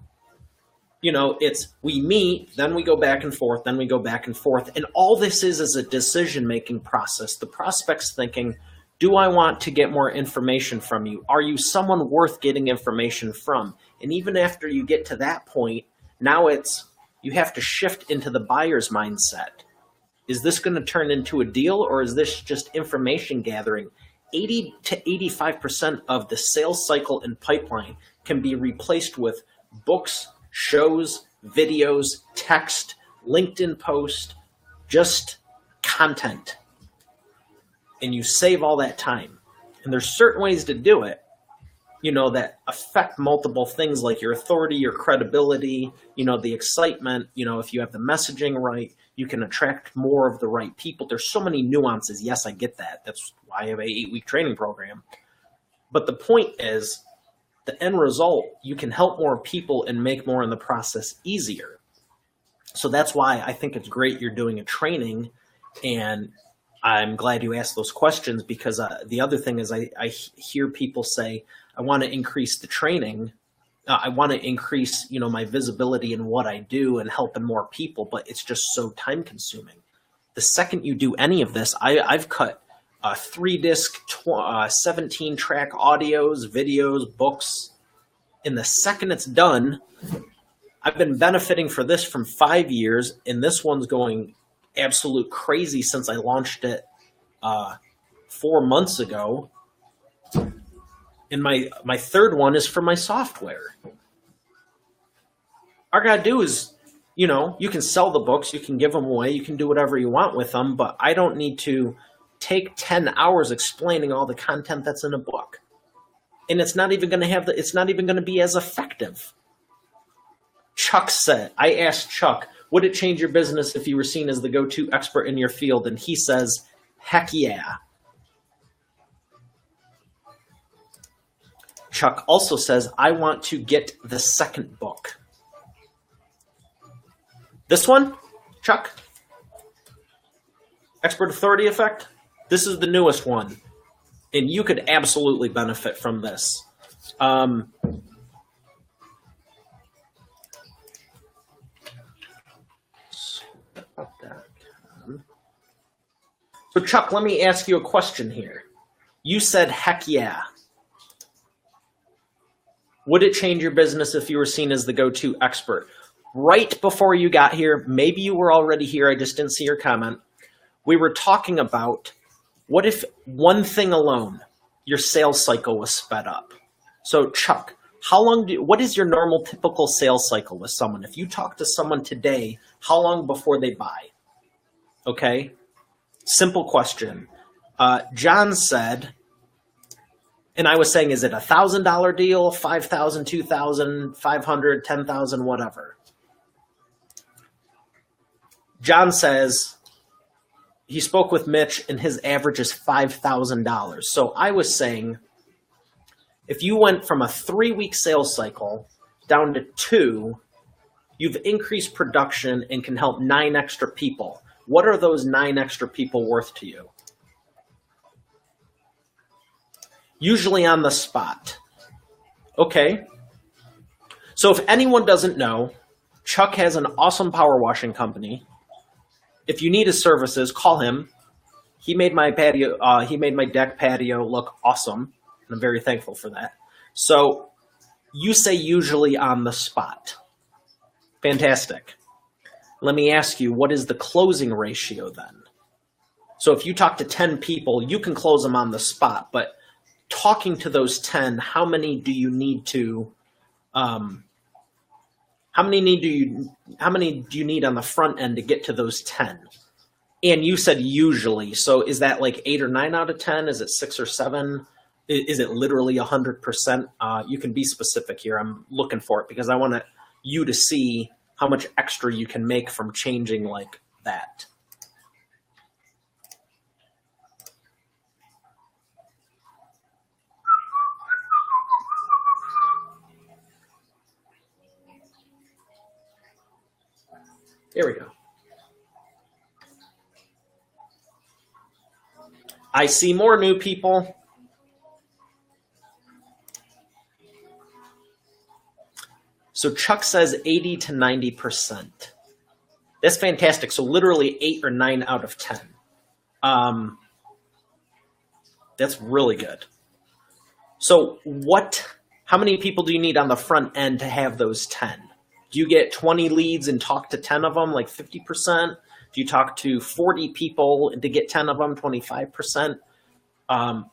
you know, it's we meet, then we go back and forth, then we go back and forth. And all this is a decision-making process. The prospect's thinking, do I want to get more information from you? Are you someone worth getting information from? And even after you get to that point, now you have to shift into the buyer's mindset. Is this going to turn into a deal, or is this just information gathering? 80 to 85% of the sales cycle and pipeline can be replaced with books, shows, videos, text, LinkedIn post, just content. And you save all that time. And there's certain ways to do it, you know, that affect multiple things like your authority, your credibility, you know, the excitement, you know, if you have the messaging right, you can attract more of the right people. There's so many nuances. Yes, I get that. That's why I have an 8-week training program. But the point is, the end result, you can help more people and make more in the process easier. So that's why I think it's great you're doing a training, and I'm glad you asked those questions, because the other thing is I hear people say, I want to increase the training. I want to increase, you know, my visibility in what I do and helping more people, but it's just so time consuming. The second you do any of this, I've cut 3-disc, 17-track audios, videos, books. And the second it's done, I've been benefiting for this from 5 years, and this one's going absolute crazy since I launched it 4 months ago. And my third one is for my software. All I gotta do is, you know, you can sell the books, you can give them away, you can do whatever you want with them, but I don't need to take 10 hours explaining all the content that's in a book. And it's not even gonna it's not even gonna be as effective. Chuck said, I asked Chuck, would it change your business if you were seen as the go-to expert in your field? And he says, heck yeah. Chuck also says, I want to get the second book. This one, Chuck? Expert Authority Effect? This is the newest one. And you could absolutely benefit from this. So Chuck, let me ask you a question here. You said, heck yeah. Would it change your business if you were seen as the go-to expert? Right before you got here, maybe you were already here, I just didn't see your comment. We were talking about, what if one thing alone, your sales cycle was sped up? So Chuck, what is your normal typical sales cycle with someone? If you talk to someone today, how long before they buy? Okay, simple question. John said, and I was saying, is it $1,000 deal, $5,000, $2,000, $500, $10,000, whatever? John says he spoke with Mitch and his average is $5,000. So I was saying, if you went from a 3-week sales cycle down to 2, you've increased production and can help 9 extra people. What are those 9 extra people worth to you? Usually on the spot. Okay. So if anyone doesn't know, Chuck has an awesome power washing company. If you need his services, call him. He made my patio, he made my deck patio look awesome, and I'm very thankful for that. So you say usually on the spot. Fantastic. Let me ask you, what is the closing ratio then? So if you talk to 10 people, you can close them on the spot, but talking to those 10, how many do you need to, how many do you need on the front end to get to those 10? And you said usually, so is that like 8 or 9 out of 10? Is it 6 or 7? Is it literally 100%? You can be specific here. I'm looking for it because I want you to see how much extra you can make from changing like that. There we go. I see more new people. So Chuck says 80 to 90%. That's fantastic. So literally 8 or 9 out of 10. That's really good. So how many people do you need on the front end to have those 10? Do you get 20 leads and talk to 10 of them, like 50%? Do you talk to 40 people to get 10 of them, 25%?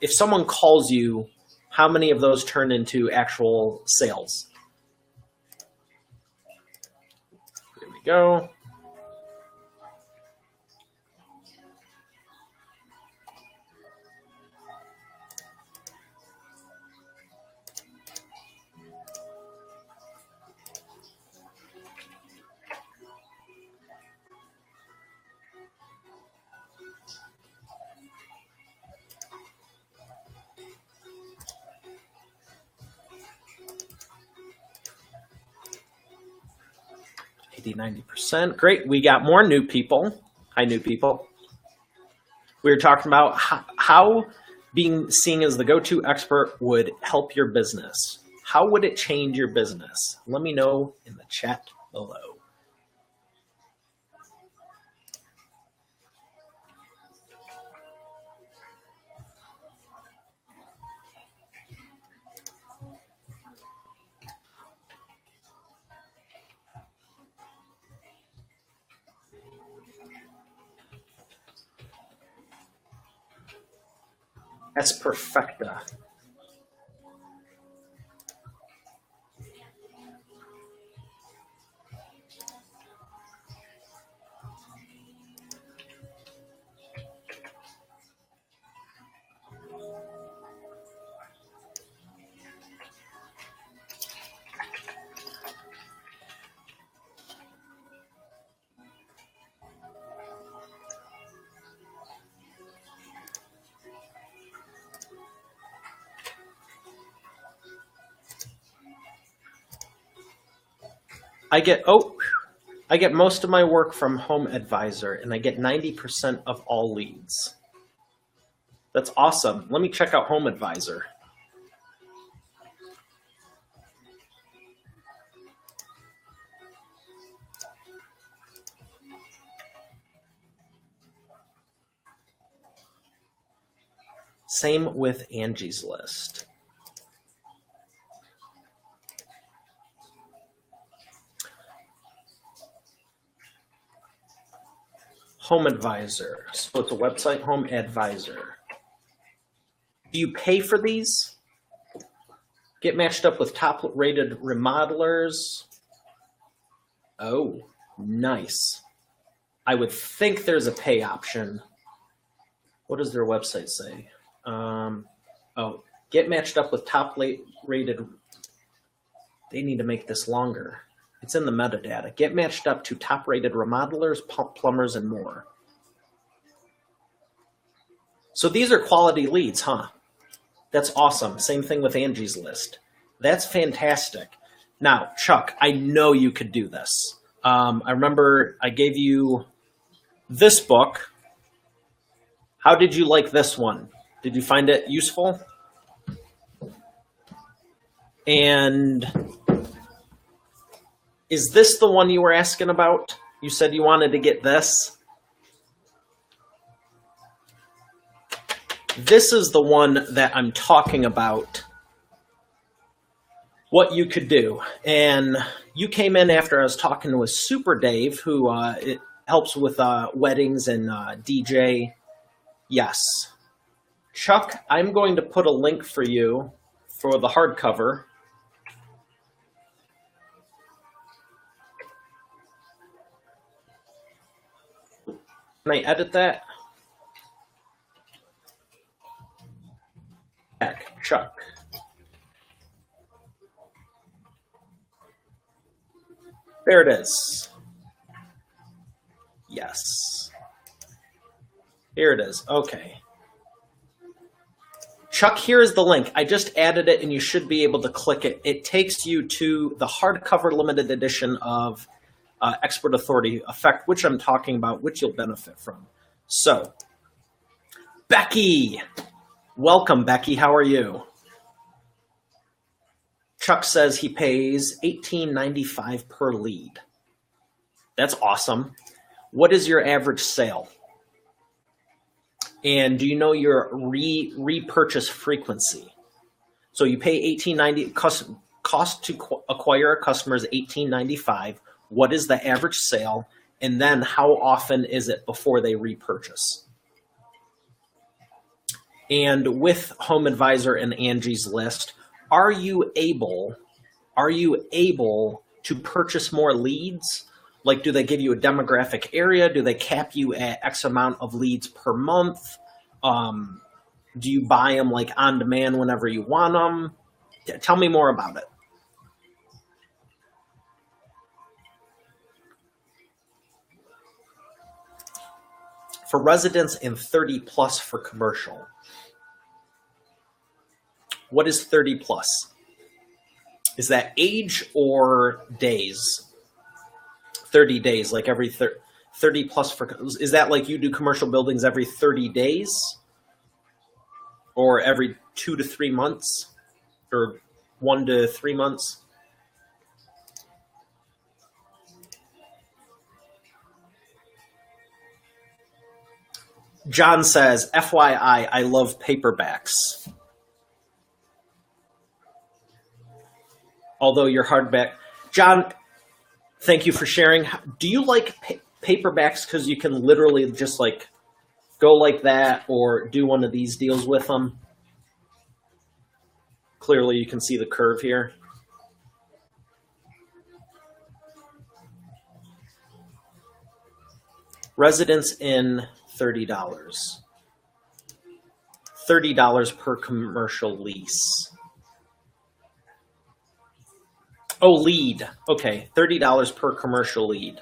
If someone calls you, how many of those turn into actual sales? Here we go. $80, 90%. Great. We got more new people. Hi, new people. We were talking about how being seen as the go-to expert would help your business. How would it change your business? Let me know in the chat below. That's perfecta. I get most of my work from Home Advisor, and I get 90% of all leads. That's awesome. Let me check out Home Advisor. Same with Angie's List. Home Advisor. So it's a website, Home Advisor. Do you pay for these? Get matched up with top-rated remodelers. Oh, nice. I would think there's a pay option. What does their website say? Get matched up with top-rated. They need to make this longer. It's in the metadata. Get matched up to top-rated remodelers, plumbers, and more. So these are quality leads, huh? That's awesome. Same thing with Angie's List. That's fantastic. Now, Chuck, I know you could do this. I remember I gave you this book. How did you like this one? Did you find it useful? And is this the one you were asking about? You said you wanted to get this. This is the one that I'm talking about, what you could do. And you came in after I was talking with Super Dave, who it helps with weddings and DJ. Yes. Chuck, I'm going to put a link for you for the hardcover. Can I edit that? Back, Chuck. There it is. Yes. Here it is. Okay. Chuck, here is the link. I just added it and you should be able to click it. It takes you to the hardcover limited edition of Expert Authority Effect, which I'm talking about, which you'll benefit from. So, Becky. Welcome, Becky. How are you? Chuck says he pays $18.95 per lead. That's awesome. What is your average sale? And do you know your repurchase frequency? So you pay $18.90, cost to acquire a customer is $18.95. What is the average sale? And then how often is it before they repurchase? And with Home Advisor and Angie's List, are you able to purchase more leads? Like, do they give you a demographic area? Do they cap you at X amount of leads per month? Do you buy them like on demand whenever you want them? Tell me more about it. For residents and 30 plus for commercial. What is 30 plus? Is that age or days? 30 days, like every 30 plus for, is that like you do commercial buildings every 30 days? Or every 2 to 3 months? Or 1 to 3 months? John says, FYI, I love paperbacks. Although you're hardback. John, thank you for sharing. Do you like paperbacks because you can literally just like go like that or do one of these deals with them? Clearly you can see the curve here. Residents in $30. $30 per commercial lease. Oh, lead. Okay, $30 per commercial lead.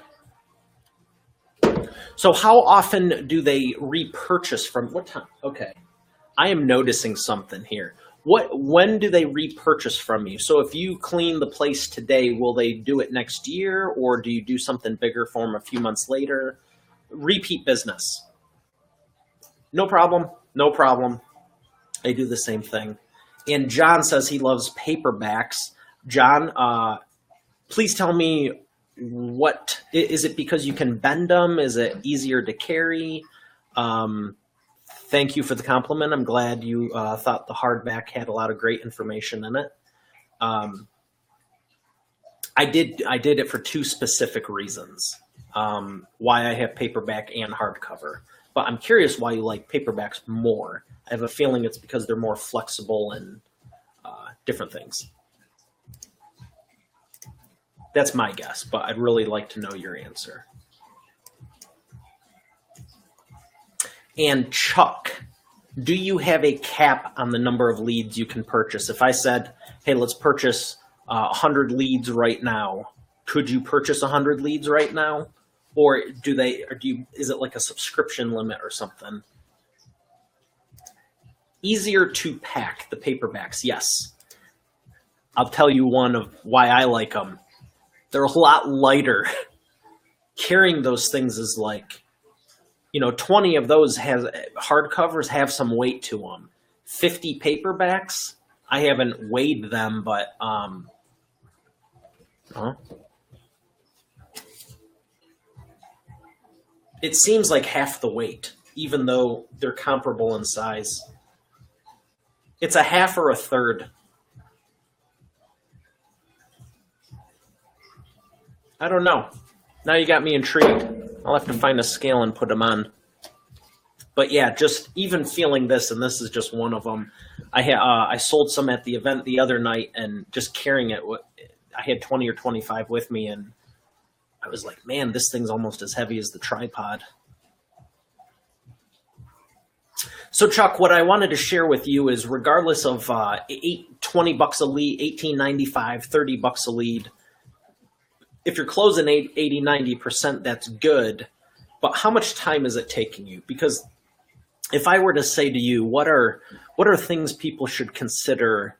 So how often do they repurchase from what time? Okay, I am noticing something here. When do they repurchase from you? So if you clean the place today, will they do it next year, or do you do something bigger for them a few months later? Repeat business. No problem. No problem. I do the same thing. And John says he loves paperbacks. John, please tell me, what is it, because you can bend them? Is it easier to carry? Thank you for the compliment. I'm glad you thought the hardback had a lot of great information in it. I did it for two specific reasons, why I have paperback and hardcover. But I'm curious why you like paperbacks more. I have a feeling it's because they're more flexible and different things. That's my guess, but I'd really like to know your answer. And Chuck, do you have a cap on the number of leads you can purchase? If I said, hey, let's purchase 100 leads right now, could you purchase 100 leads right now? Or is it like a subscription limit or something? Easier to pack, the paperbacks, yes. I'll tell you one of why I like them. They're a lot lighter. Carrying those things is like, 20 of those hardcovers have some weight to them. 50 paperbacks, I haven't weighed them, but it seems like half the weight, even though they're comparable in size. It's a half or a third. I don't know. Now you got me intrigued. I'll have to find a scale and put them on. But yeah, just even feeling this, and this is just one of them. I sold some at the event the other night, and just carrying it, I had 20 or 25 with me, and I was like, man, this thing's almost as heavy as the tripod. So Chuck, what I wanted to share with you is, regardless of $20 a lead, $18.95, $30 a lead, if you're closing 80, 90%, that's good. But how much time is it taking you? Because if I were to say to you, what are things people should consider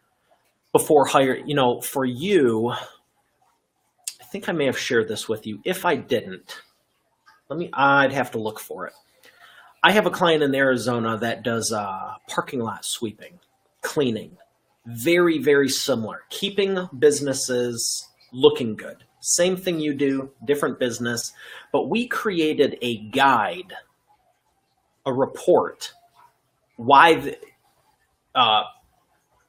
before hiring, for you, I think I may have shared this with you. If I didn't, I'd have to look for it. I have a client in Arizona that does parking lot sweeping, cleaning. Very, very similar. Keeping businesses looking good. Same thing you do, different business. But we created a guide, a report,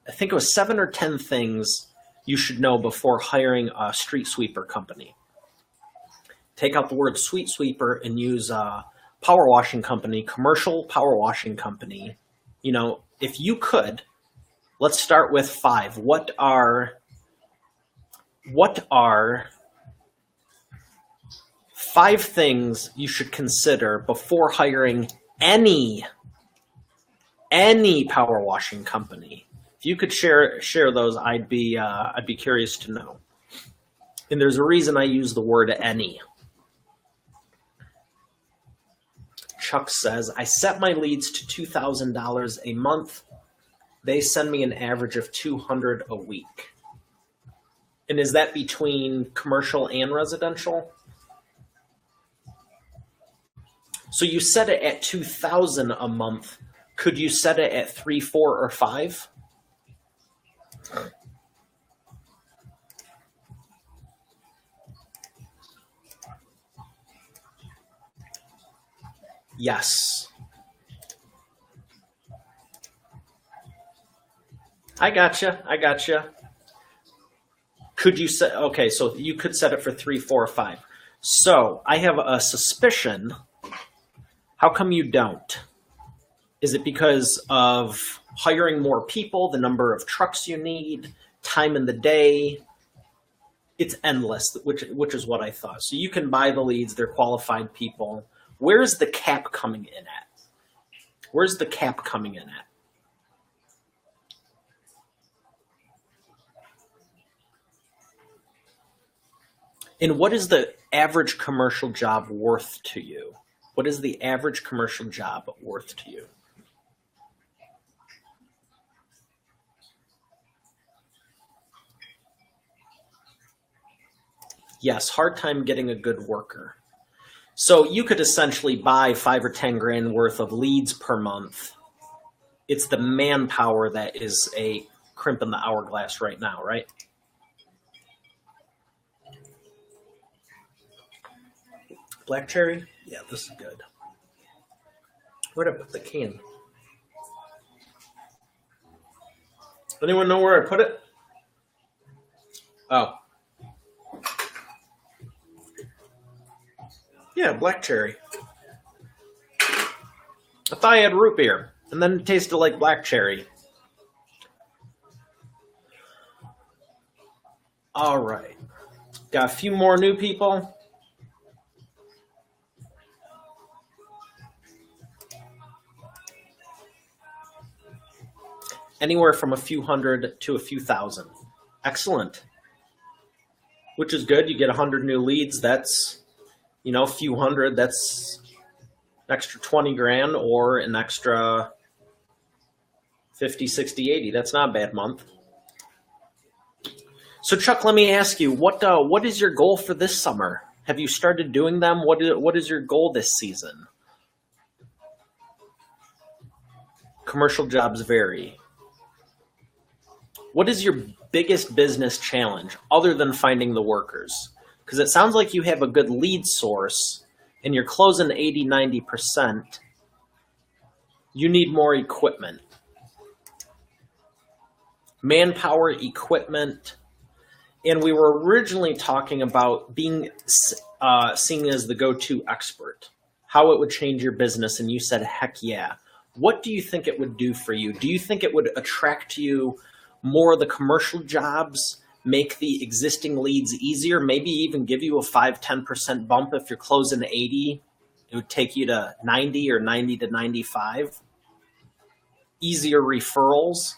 I think it was 7 or 10 things you should know before hiring a street sweeper company. Take out the word street sweeper and use power washing company, commercial power washing company. If you could, let's start with 5. What are 5 things you should consider before hiring any power washing company? If you could share those, I'd be curious to know. And there's a reason I use the word any. Chuck says, I set my leads to $2,000 a month. They send me an average of $200 a week. And is that between commercial and residential? So you set it at $2,000 a month. Could you set it at 3, 4, or 5? Yes. I gotcha. Could you set, okay, so you could set it for 3, 4, or 5. So I have a suspicion. How come you don't? Is it because of hiring more people, the number of trucks you need, time in the day? It's endless, which is what I thought. So you can buy the leads, they're qualified people. Where's the cap coming in at? Where's the cap coming in at? And what is the average commercial job worth to you? What is the average commercial job worth to you? Yes, hard time getting a good worker. So you could essentially buy 5 or 10 grand worth of leads per month. It's the manpower that is a crimp in the hourglass right now, right? Black cherry? Yeah, this is good. Where'd I put the can? Anyone know where I put it? Oh. Yeah, black cherry. I thought I had root beer, and then it tasted like black cherry. All right. Got a few more new people. Anywhere from a few hundred to a few thousand. Excellent. Which is good. You get 100 new leads. That's, a few hundred. That's an extra 20 grand or an extra 50, 60, 80. That's not a bad month. So Chuck, let me ask you, what is your goal for this summer? Have you started doing them? What is your goal this season? Commercial jobs vary. What is your biggest business challenge other than finding the workers? Because it sounds like you have a good lead source and you're closing 80, 90%. You need more equipment. Manpower, equipment. And we were originally talking about being seen as the go-to expert, how it would change your business. And you said, heck yeah. What do you think it would do for you? Do you think it would attract you more of the commercial jobs, make the existing leads easier, maybe even give you a 5, 10% bump if you're closing 80? It would take you to 90 or 90 to 95. Easier referrals,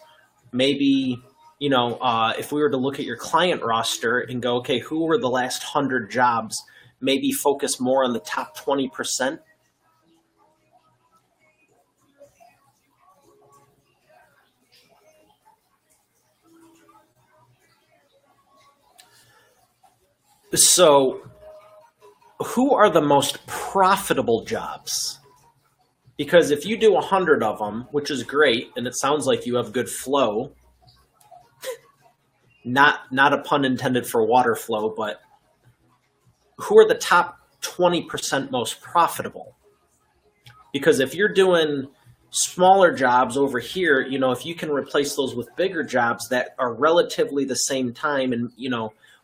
maybe if we were to look at your client roster and go, okay, who were the last 100 jobs, maybe focus more on the top 20%. So who are the most profitable jobs? Because if you do 100 of them, which is great, and it sounds like you have good flow, not a pun intended for water flow, but who are the top 20% most profitable? Because if you're doing smaller jobs over here, if you can replace those with bigger jobs that are relatively the same time, and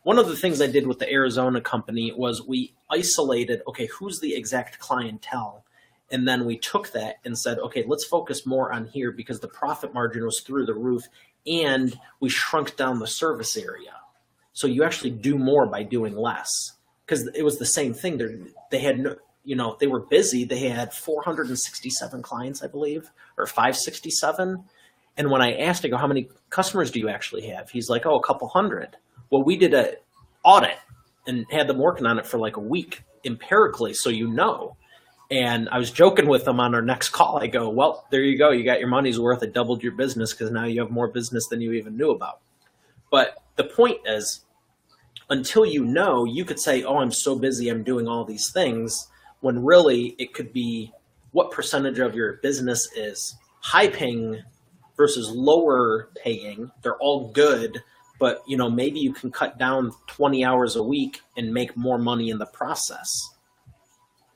one of the things I did with the Arizona company was we isolated, okay, who's the exact clientele? And then we took that and said, okay, let's focus more on here because the profit margin was through the roof and we shrunk down the service area. So you actually do more by doing less because it was the same thing. They had no, they were busy. They had 467 clients, I believe, or 567. And when I asked, I go, how many customers do you actually have? He's like, oh, a couple hundred. Well, we did an audit and had them working on it for like a week empirically, so And I was joking with them on our next call. I go, well, there you go. You got your money's worth. It doubled your business because now you have more business than you even knew about. But the point is, until you could say, oh, I'm so busy, I'm doing all these things, when really it could be what percentage of your business is high paying versus lower paying. They're all good. But, maybe you can cut down 20 hours a week and make more money in the process.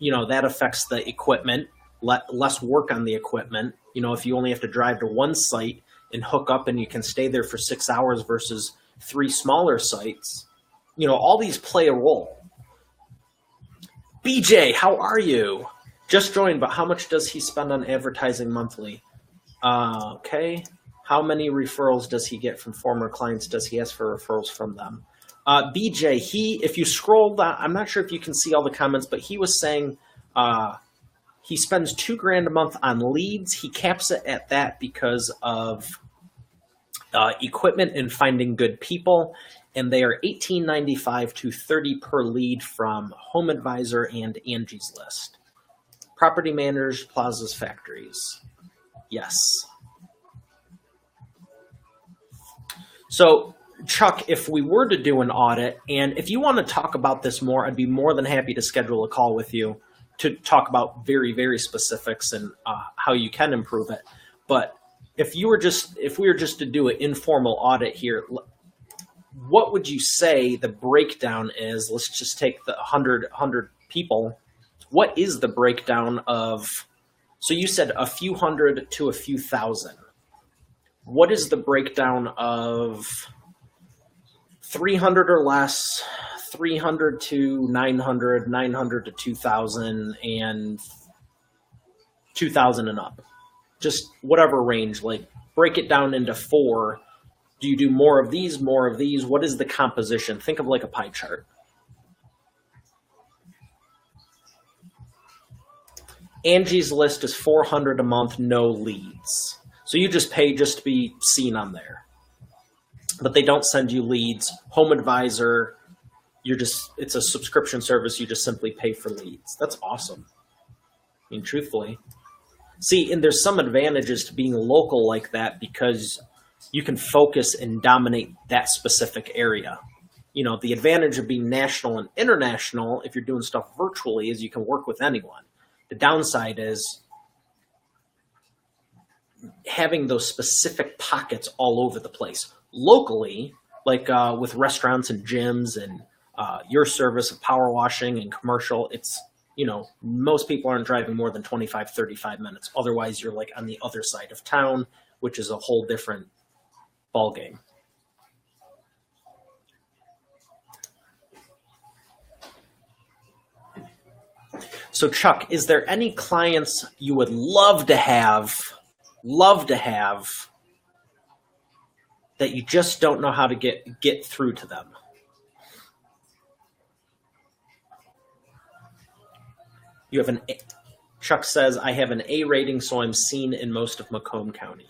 That affects the equipment, less work on the equipment. If you only have to drive to one site and hook up and you can stay there for 6 hours versus 3 smaller sites, all these play a role. BJ, how are you? Just joined, but how much does he spend on advertising monthly? Okay. How many referrals does he get from former clients? Does he ask for referrals from them? BJ, if you scroll down, I'm not sure if you can see all the comments, but he was saying he spends $2,000 a month on leads. He caps it at that because of equipment and finding good people. And they are $18.95 to $30 per lead from Home Advisor and Angie's List. Property managers, plazas, factories. Yes. So, Chuck, if we were to do an audit, and if you want to talk about this more, I'd be more than happy to schedule a call with you to talk about very, very specifics and how you can improve it. But if we were just to do an informal audit here, what would you say the breakdown is? Let's just take the 100 people. What is the breakdown of? So you said a few hundred to a few thousand. What is the breakdown of 300 or less, 300 to 900, 900 to 2,000, and 2,000 and up? Just whatever range, like break it down into 4. Do you do more of these, more of these? What is the composition? Think of like a pie chart. Angie's List is $400 a month, no leads. So you just pay just to be seen on there. But they don't send you leads. Home Advisor, it's a subscription service. You just simply pay for leads. That's awesome. I mean, truthfully. See, and there's some advantages to being local like that because you can focus and dominate that specific area. The advantage of being national and international, if you're doing stuff virtually, is you can work with anyone. The downside is having those specific pockets all over the place. Locally, like with restaurants and gyms and your service of power washing and commercial, it's, most people aren't driving more than 25, 35 minutes. Otherwise, you're like on the other side of town, which is a whole different ballgame. So Chuck, is there any clients you would love to have that you just don't know how to get through to them? Chuck says, I have an A rating, so I'm seen in most of Macomb County.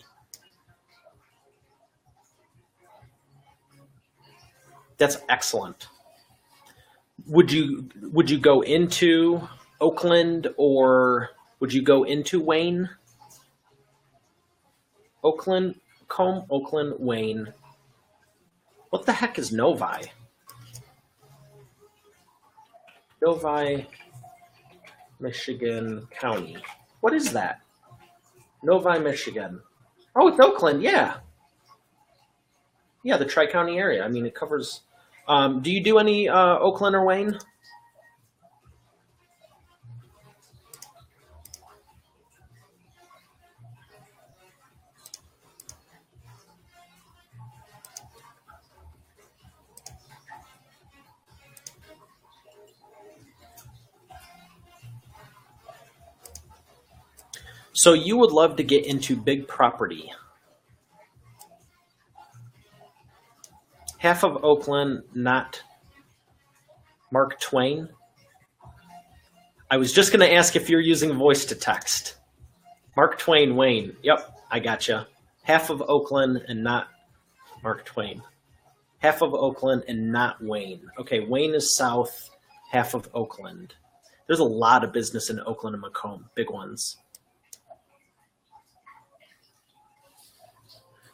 That's excellent. Would you go into Oakland, or would you go into Wayne? Oakland, Combe, Oakland, Wayne. What the heck is Novi? Novi, Michigan County. What is that? Novi, Michigan. Oh, it's Oakland, yeah. Yeah, the Tri-County area. I mean, it covers... do you do any Oakland or Wayne? So you would love to get into big property. Half of Oakland, not Mark Twain. I was just going to ask if you're using voice to text. Mark Twain, Wayne. Yep, I gotcha. Half of Oakland and not Mark Twain. Half of Oakland and not Wayne. Okay, Wayne is south, half of Oakland. There's a lot of business in Oakland and Macomb, big ones.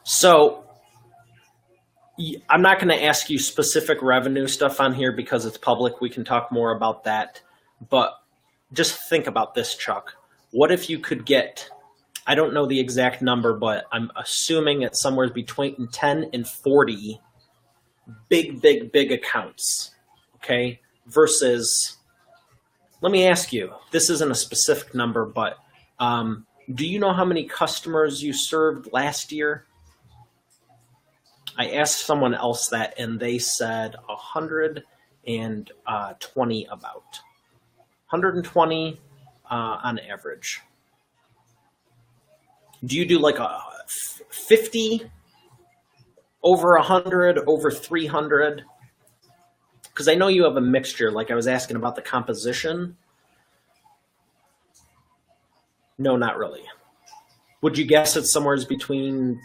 So I'm not going to ask you specific revenue stuff on here because it's public. We can talk more about that. But just think about this, Chuck. What if you could get, I don't know the exact number, but I'm assuming it's somewhere between 10 and 40 big accounts, okay? Versus, let me ask you, this isn't a specific number, but do you know how many customers you served last year? I asked someone else that, and they said 120 about. 120 on average. Do you do like a 50, over 100, over 300? Because I know you have a mixture, like I was asking about the composition. No, not really. Would you guess it's somewhere between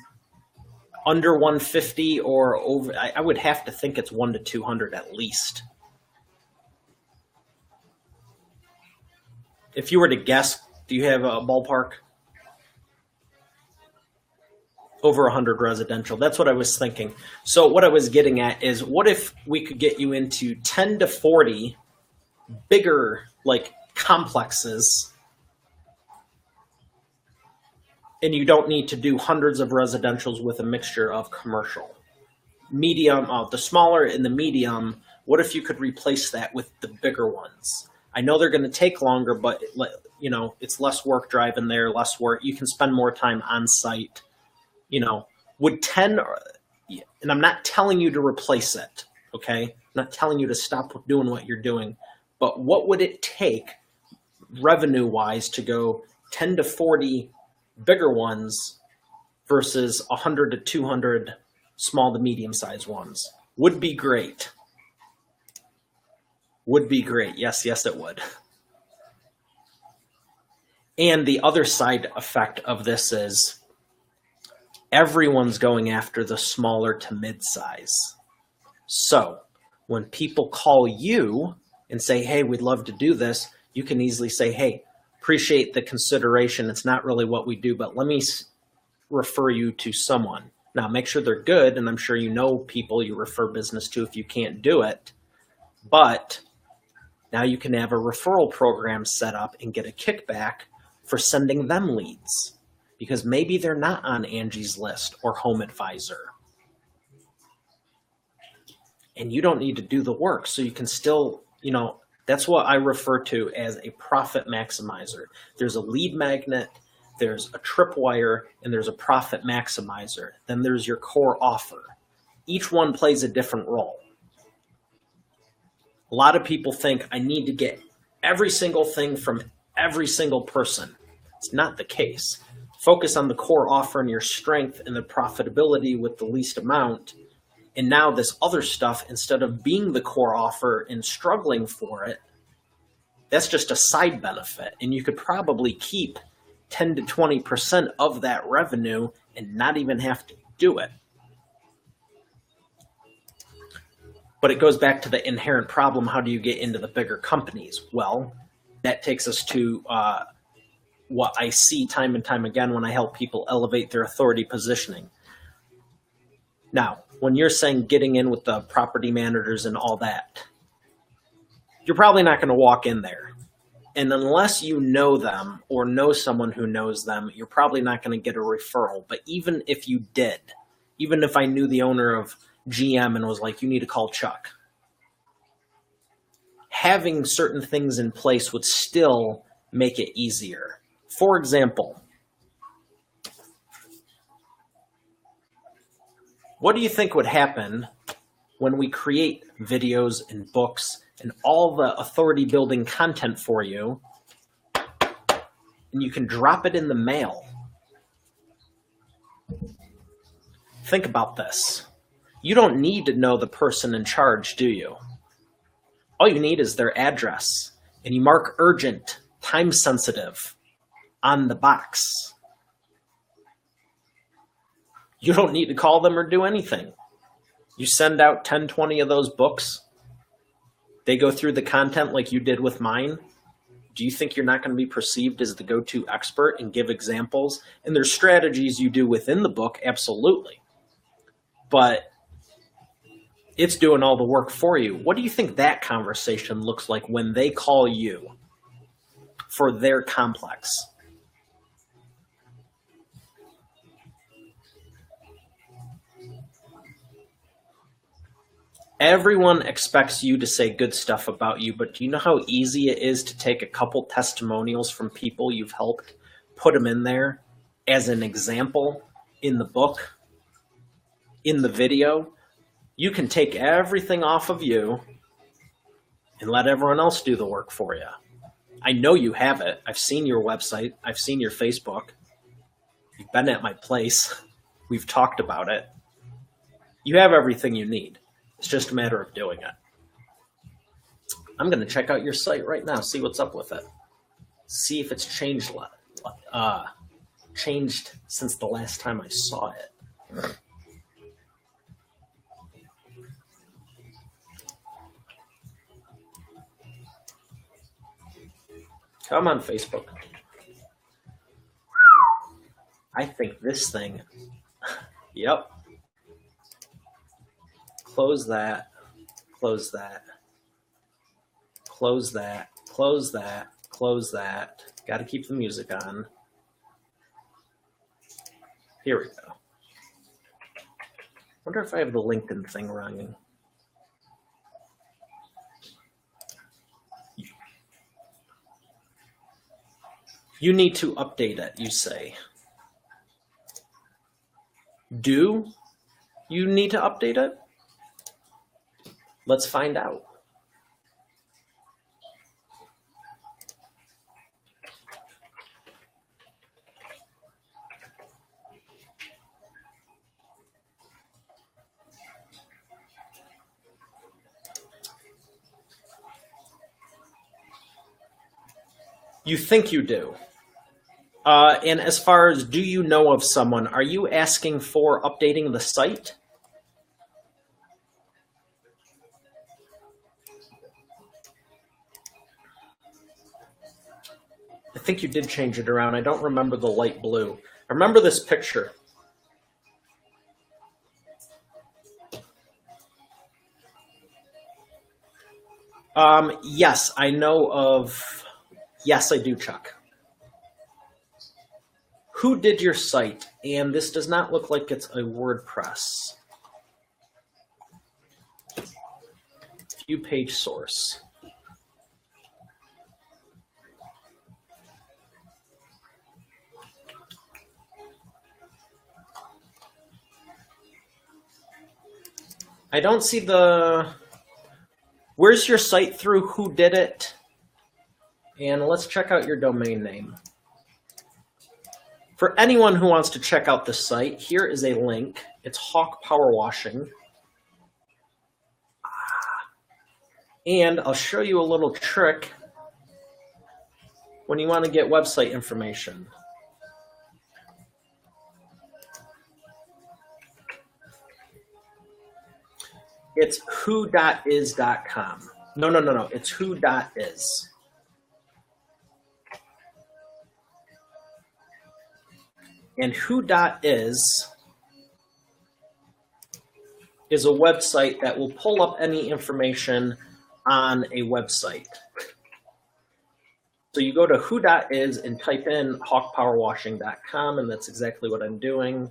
under 150 or over? I would have to think it's 1 to 200 at least. If you were to guess, do you have a ballpark? Over 100 residential. That's what I was thinking. So what I was getting at is, what if we could get you into 10 to 40 bigger, like, complexes, and you don't need to do hundreds of residentials with a mixture of commercial. Medium, the smaller and the medium, what if you could replace that with the bigger ones? I know they're going to take longer, but you know, it's less work driving there, less work. You can spend more time on site. You know, would 10, and I'm not telling you to replace it, okay? I'm not telling you to stop doing what you're doing, but what would it take revenue-wise to go 10 to 40 bigger ones versus 100 to 200 small to medium-sized ones? Would be great. Would be great. Yes, it would. And the other side effect of this is everyone's going after the smaller to mid-size. So when people call you and say, hey, we'd love to do this, you can easily say, hey, appreciate the consideration. It's not really what we do, but let me refer you to someone. Now, make sure they're good, and I'm sure you know people you refer business to if you can't do it. But now you can have a referral program set up and get a kickback for sending them leads, because maybe they're not on Angie's List or Home Advisor. And you don't need to do the work, so you can still, you know, that's what I refer to as a profit maximizer. There's a lead magnet, there's a tripwire, and there's a profit maximizer. Then there's your core offer. Each one plays a different role. A lot of people think I need to get every single thing from every single person. It's not the case. Focus on the core offer and your strength and the profitability with the least amount. And now this other stuff, instead of being the core offer and struggling for it, that's just a side benefit. And you could probably keep 10 to 20% of that revenue and not even have to do it. But it goes back to the inherent problem. How do you get into the bigger companies? Well, that takes us to what I see time and time again when I help people elevate their authority positioning. Now, when you're saying getting in with the property managers and all that, you're probably not going to walk in there. And unless you know them or know someone who knows them, you're probably not going to get a referral. But even if you did, even if I knew the owner of GM and was like, you need to call Chuck, having certain things in place would still make it easier. For example, what do you think would happen when we create videos and books and all the authority building content for you, and you can drop it in the mail? Think about this. You don't need to know the person in charge, do you? All you need is their address, and you mark urgent, time sensitive on the box. You don't need to call them or do anything. You send out 10, 20 of those books. They go through the content like you did with mine. Do you think you're not going to be perceived as the go-to expert and give examples? And there's strategies you do within the book, absolutely. But it's doing all the work for you. What do you think that conversation looks like when they call you for their complex? Everyone expects you to say good stuff about you, but do you know how easy it is to take a couple testimonials from people you've helped, put them in there as an example in the book, in the video? You can take everything off of you and let everyone else do the work for you. I know you have it. I've seen your website. I've seen your Facebook. You've been at my place. We've talked about it. You have everything you need. It's just a matter of doing it. I'm going to check out your site right now, see what's up with it. See if it's changed since the last time I saw it. Come on, Facebook. I think this thing, yep. Close that, close that, close that, close that, close that. Got to keep the music on. Here we go. Wonder if I have the LinkedIn thing running. You need to update it, you say. Do you need to update it? Let's find out. You think you do. And as far as do you know of someone, are you asking for updating the site? I think you did change it around. I don't remember the light blue. I remember this picture. Yes, I know of. Yes, I do, Chuck. Who did your site? And this does not look like it's a WordPress. View page source. I don't see the... Where's your site through? Who did it? And let's check out your domain name. For anyone who wants to check out the site, here is a link. It's Hawk Power Washing. And I'll show you a little trick when you want to get website information. It's who.is.com. No. It's who.is. And who.is is a website that will pull up any information on a website. So you go to who.is and type in hawkpowerwashing.com, and that's exactly what I'm doing.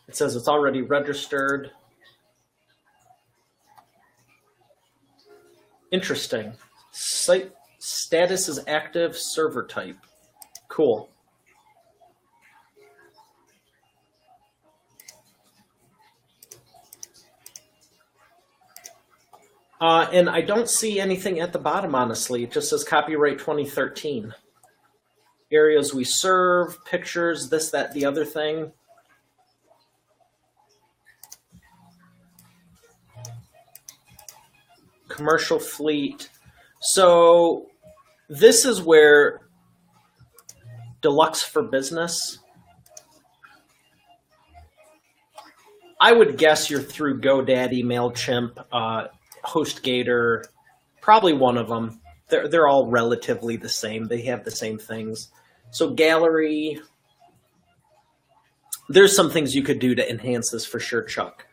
It says it's already registered. Interesting. Site status is active, server type. Cool. And I don't see anything at the bottom, honestly. It just says copyright 2013. Areas we serve, pictures, this, that, the other thing. Commercial fleet. So this is where Deluxe for Business. I would guess you're through GoDaddy, MailChimp, HostGator, probably one of them. They're all relatively the same. They have the same things. So gallery, there's some things you could do to enhance this for sure, Chuck.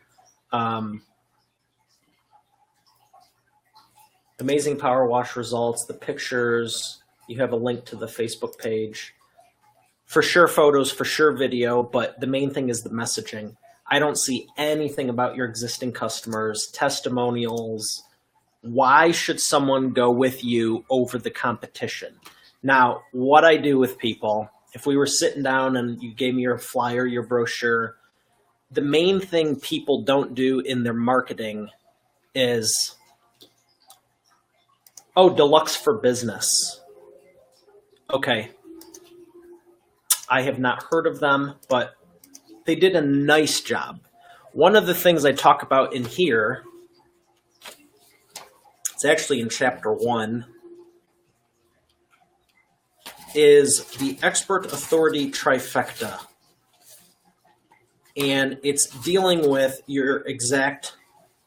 Amazing power wash results, the pictures, you have a link to the Facebook page. For sure photos, for sure video, but the main thing is the messaging. I don't see anything about your existing customers, testimonials. Why should someone go with you over the competition? Now, what I do with people, if we were sitting down and you gave me your flyer, your brochure, the main thing people don't do in their marketing is, oh, Deluxe for Business. Okay. I have not heard of them, but they did a nice job. One of the things I talk about in here, it's actually in chapter 1, is the expert authority trifecta. And it's dealing with your exact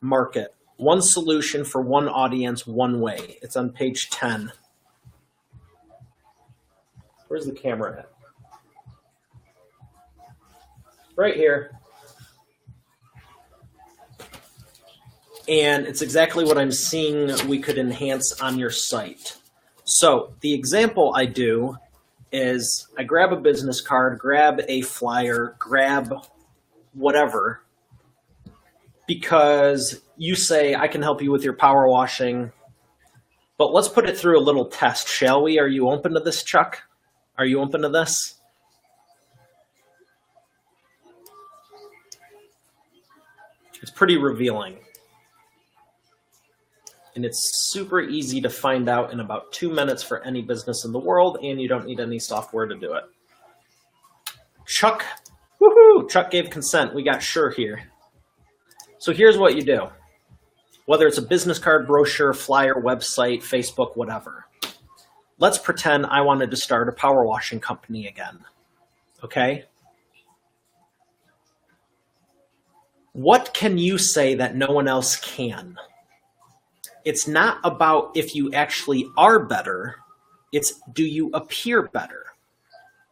market. One solution for one audience, one way. It's on page 10. Where's the camera at? Right here. And it's exactly what I'm seeing we could enhance on your site. So the example I do is I grab a business card, grab a flyer, grab whatever, because you say, I can help you with your power washing, but let's put it through a little test, shall we? Are you open to this, Chuck? Are you open to this? It's pretty revealing. And it's super easy to find out in about 2 minutes for any business in the world, and you don't need any software to do it. Chuck, woohoo! Chuck gave consent. We got sure here. So here's what you do. Whether it's a business card, brochure, flyer, website, Facebook, whatever. Let's pretend I wanted to start a power washing company again. Okay? What can you say that no one else can? It's not about if you actually are better. It's do you appear better?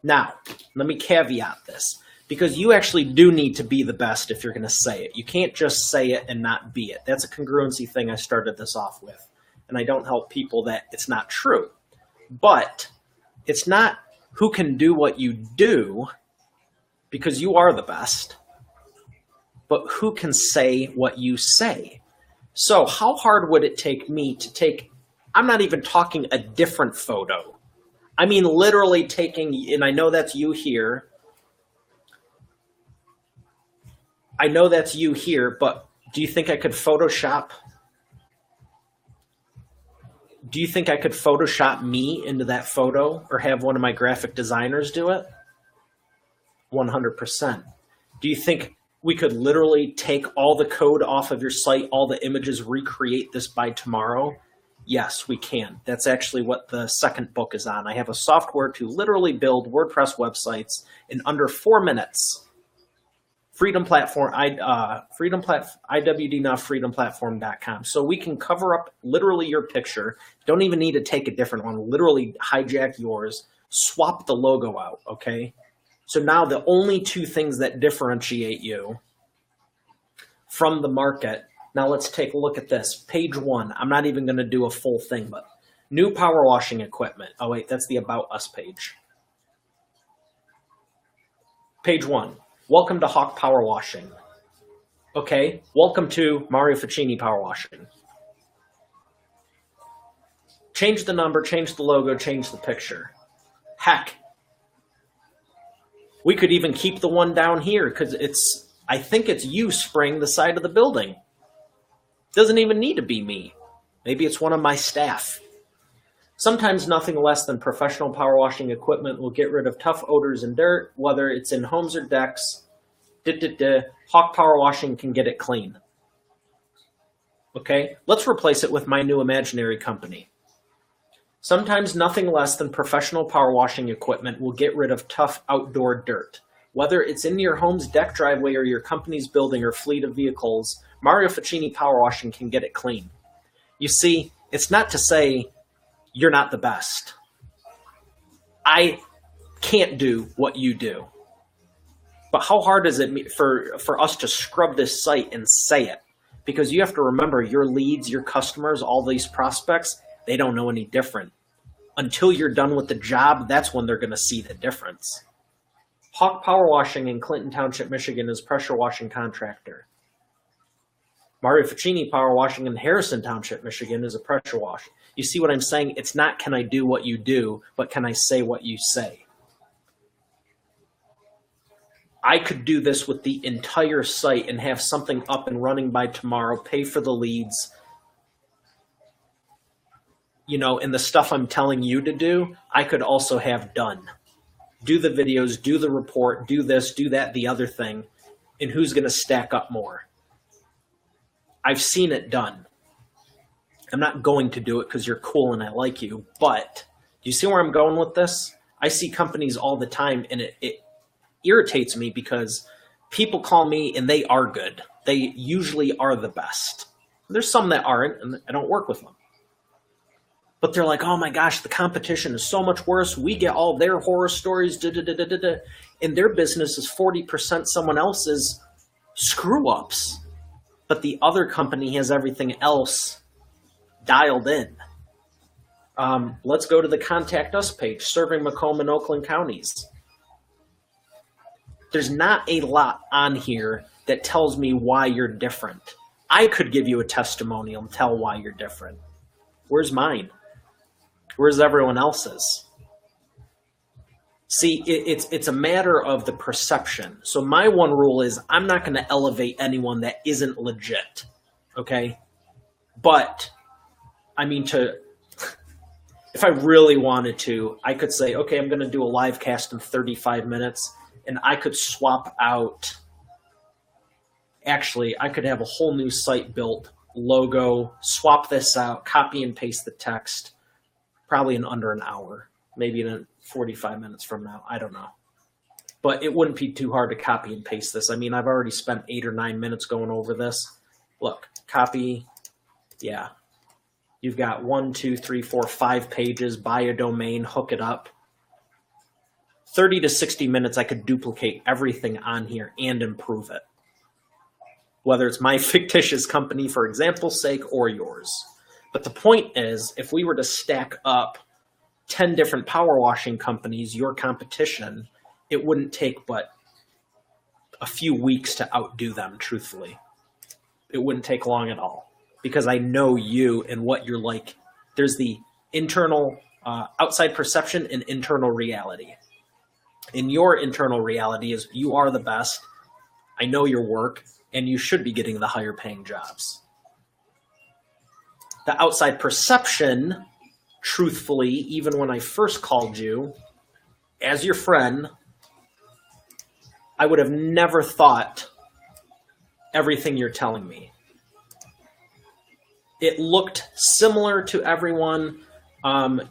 Now, let me caveat this, because you actually do need to be the best if you're going to say it. You can't just say it and not be it. That's a congruency thing I started this off with. And I don't help people that it's not true. But it's not who can do what you do, because you are the best, but who can say what you say. So how hard would it take me to take, I'm not even talking a different photo. I mean, literally taking, and I know that's you here. I know that's you here, but do you think I could Photoshop? Do you think I could Photoshop me into that photo or have one of my graphic designers do it? 100%. Do you think we could literally take all the code off of your site, all the images, recreate this by tomorrow, Yes, we can. That's actually what the second book is on. I have a software to literally build WordPress websites in under 4 minutes. Freedom Platform, IWD, not freedomplatform.com. So we can cover up literally your picture. Don't even need to take a different one. Literally hijack yours, swap the logo out, okay? So now the only two things that differentiate you from the market. Now let's take a look at this. Page 1. I'm not even going to do a full thing, but new power washing equipment. Oh wait, that's the About Us page. Page 1. Welcome to Hawk Power Washing. Okay, welcome to Mario Ficini Power Washing. Change the number, change the logo, change the picture. Heck, we could even keep the one down here because I think it's you spraying the side of the building. Doesn't even need to be me. Maybe it's one of my staff. Sometimes nothing less than professional power washing equipment will get rid of tough odors and dirt, whether it's in homes or decks. Hawk Power Washing can get it clean. Okay, let's replace it with my new imaginary company. Sometimes nothing less than professional power washing equipment will get rid of tough outdoor dirt. Whether it's in your home's deck, driveway, or your company's building or fleet of vehicles, Mario Ficini Power Washing can get it clean. You see, it's not to say you're not the best. I can't do what you do. But how hard is it for us to scrub this site and say it? Because you have to remember your leads, your customers, all these prospects, they don't know any different. Until you're done with the job, that's when they're going to see the difference. Hawk Power Washing in Clinton Township, Michigan is pressure washing contractor. Mario Ficini Power Washing in Harrison Township, Michigan is a pressure wash. You see what I'm saying? It's not can I do what you do, but can I say what you say? I could do this with the entire site and have something up and running by tomorrow, pay for the leads, and the stuff I'm telling you to do, I could also have done. Do the videos, do the report, do this, do that, the other thing, and who's going to stack up more? I've seen it done. I'm not going to do it because you're cool and I like you, but do you see where I'm going with this? I see companies all the time, and it irritates me because people call me and they are good. They usually are the best. There's some that aren't, and I don't work with them. But they're like, oh my gosh, the competition is so much worse. We get all their horror stories, and their business is 40% someone else's screw-ups. But the other company has everything else dialed in. Let's go to the Contact Us page, serving Macomb and Oakland counties. There's not a lot on here that tells me why you're different. I could give you a testimonial and tell why you're different. Where's mine? Where's everyone else's? See, it's a matter of the perception. So my one rule is I'm not going to elevate anyone that isn't legit, okay? But, if I really wanted to, I could say, okay, I'm going to do a live cast in 35 minutes, and I could swap out, actually, I could have a whole new site built, logo, swap this out, copy and paste the text, probably in under an hour, maybe in 45 minutes from now. I don't know. But it wouldn't be too hard to copy and paste this. I've already spent 8 or 9 minutes going over this. Look, copy, yeah. You've got 1, 2, 3, 4, 5 pages, buy a domain, hook it up. 30 to 60 minutes, I could duplicate everything on here and improve it. Whether it's my fictitious company, for example's sake, or yours. But the point is, if we were to stack up 10 different power washing companies, your competition, it wouldn't take but a few weeks to outdo them, truthfully. It wouldn't take long at all because I know you and what you're like. There's the internal, outside perception and internal reality. And your internal reality is you are the best. I know your work, and you should be getting the higher paying jobs. The outside perception, truthfully, even when I first called you as your friend, I would have never thought everything you're telling me. It looked similar to everyone.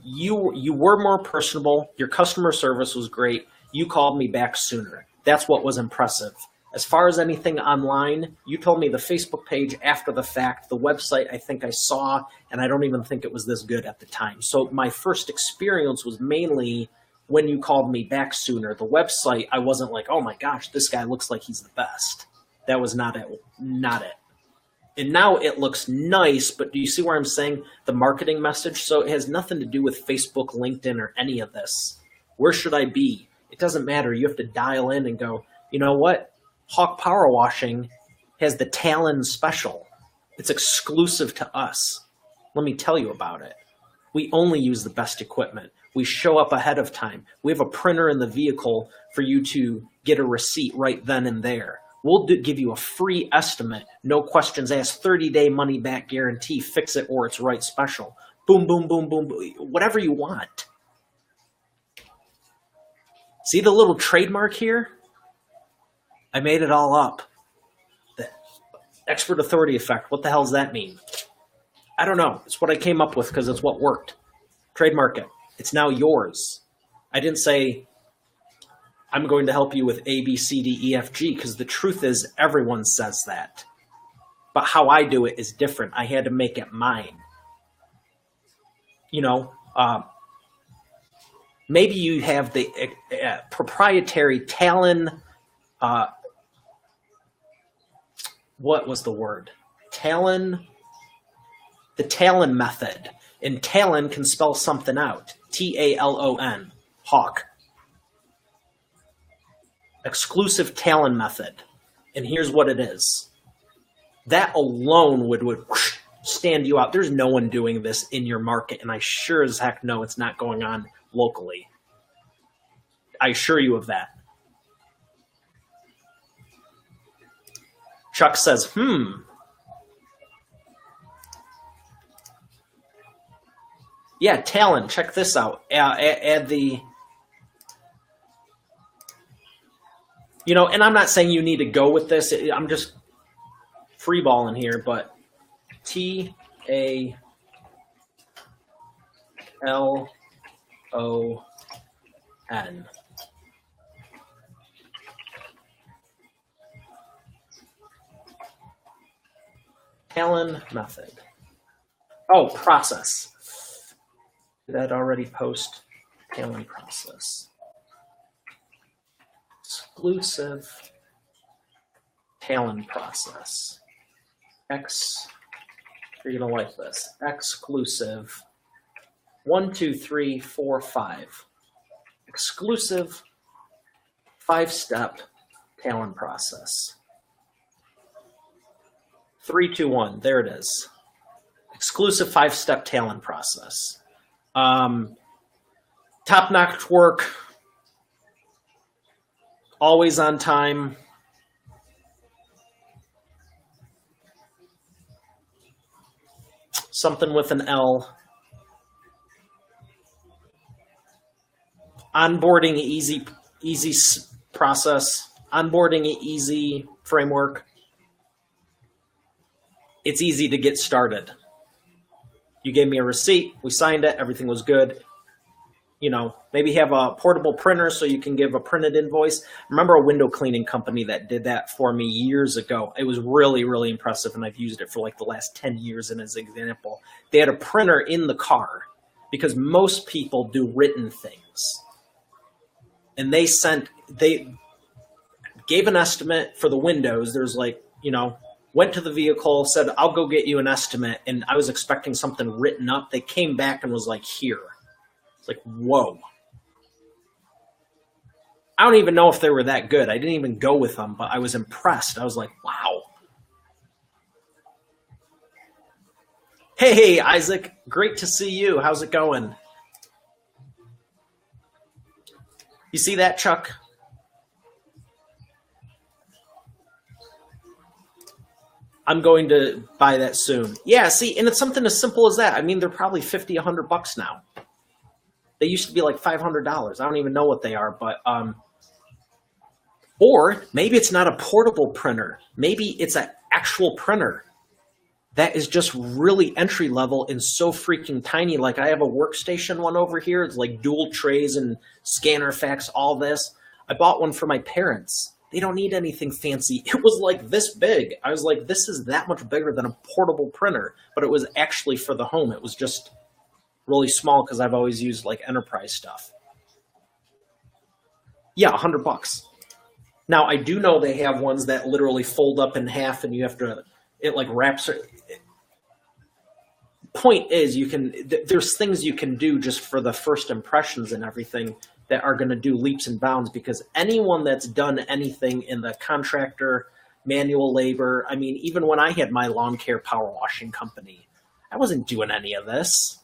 You were more personable. Your customer service was great. You called me back sooner. That's what was impressive. As far as anything online, you told me the Facebook page after the fact. The website I think I saw, and I don't even think it was this good at the time. So my first experience was mainly when you called me back sooner. The website, I wasn't like, oh my gosh, this guy looks like he's the best. That was not it. Not it. And now it looks nice, but do you see where I'm saying the marketing message? So it has nothing to do with Facebook, LinkedIn, or any of this. Where should I be? It doesn't matter. You have to dial in and go, you know what? Hawk Power Washing has the Talon special. It's exclusive to us. Let me tell you about it. We only use the best equipment. We show up ahead of time. We have a printer in the vehicle for you to get a receipt right then and there. We'll give you a free estimate, no questions asked, 30-day money-back guarantee, fix it or it's right special. Boom, boom, boom, boom, boom, whatever you want. See the little trademark here? I made it all up. The expert authority effect, what the hell does that mean? I don't know. It's what I came up with because it's what worked. Trademark it. It's now yours. I didn't say, I'm going to help you with A, B, C, D, E, F, G, because the truth is everyone says that. But how I do it is different. I had to make it mine. You know, maybe you have the proprietary Talon, what was the word? Talon, the Talon method. And Talon can spell something out. T-A-L-O-N, hawk. Exclusive Talon method. And here's what it is. That alone would stand you out. There's no one doing this in your market, and I sure as heck know it's not going on locally. I assure you of that. Chuck says, Yeah, Talon, check this out. Add the... You know, and I'm not saying you need to go with this. I'm just freeballing here, but Talon. Talon method. Oh, process. Did that already post? Talon process. Exclusive Talon process. You're gonna like this. Exclusive 1, 2, 3, 4, 5. Exclusive 5-step Talon process. 3, 2, 1. There it is. Exclusive 5-step Talon process. Top-notch work. Always on time. Something with an L. Onboarding easy process. Onboarding easy framework. It's easy to get started. You gave me a receipt. We signed it. Everything was good. You know, maybe have a portable printer so you can give a printed invoice. Remember a window cleaning company that did that for me years ago. It was really, really impressive, and I've used it for like the last 10 years. And as an example, they had a printer in the car because most people do written things. And they gave an estimate for the windows. There's like, you know, went to the vehicle, said, I'll go get you an estimate. And I was expecting something written up. They came back and was like, here. It's like, whoa. I don't even know if they were that good. I didn't even go with them, but I was impressed. I was like, wow. Hey, Isaac, great to see you. How's it going? You see that, Chuck? I'm going to buy that soon. Yeah, see, and it's something as simple as that. I mean, they're probably $50, $100 now. They used to be like $500. I don't even know what they are, but or maybe it's not a portable printer. Maybe it's an actual printer. that is just really entry level and so freaking tiny. Like I have a workstation one over here. It's like dual trays and scanner fax, all this. I bought one for my parents. They don't need anything fancy. It was like this big. I was like, this is that much bigger than a portable printer, but it was actually for the home. It was just really small because I've always used like enterprise stuff. Yeah, $100. Now I do know they have ones that literally fold up in half and you have to, it like wraps. Point is, there's things you can do just for the first impressions and everything that are going to do leaps and bounds, because anyone that's done anything in the contractor, manual labor, I mean, even when I had my lawn care power washing company, I wasn't doing any of this.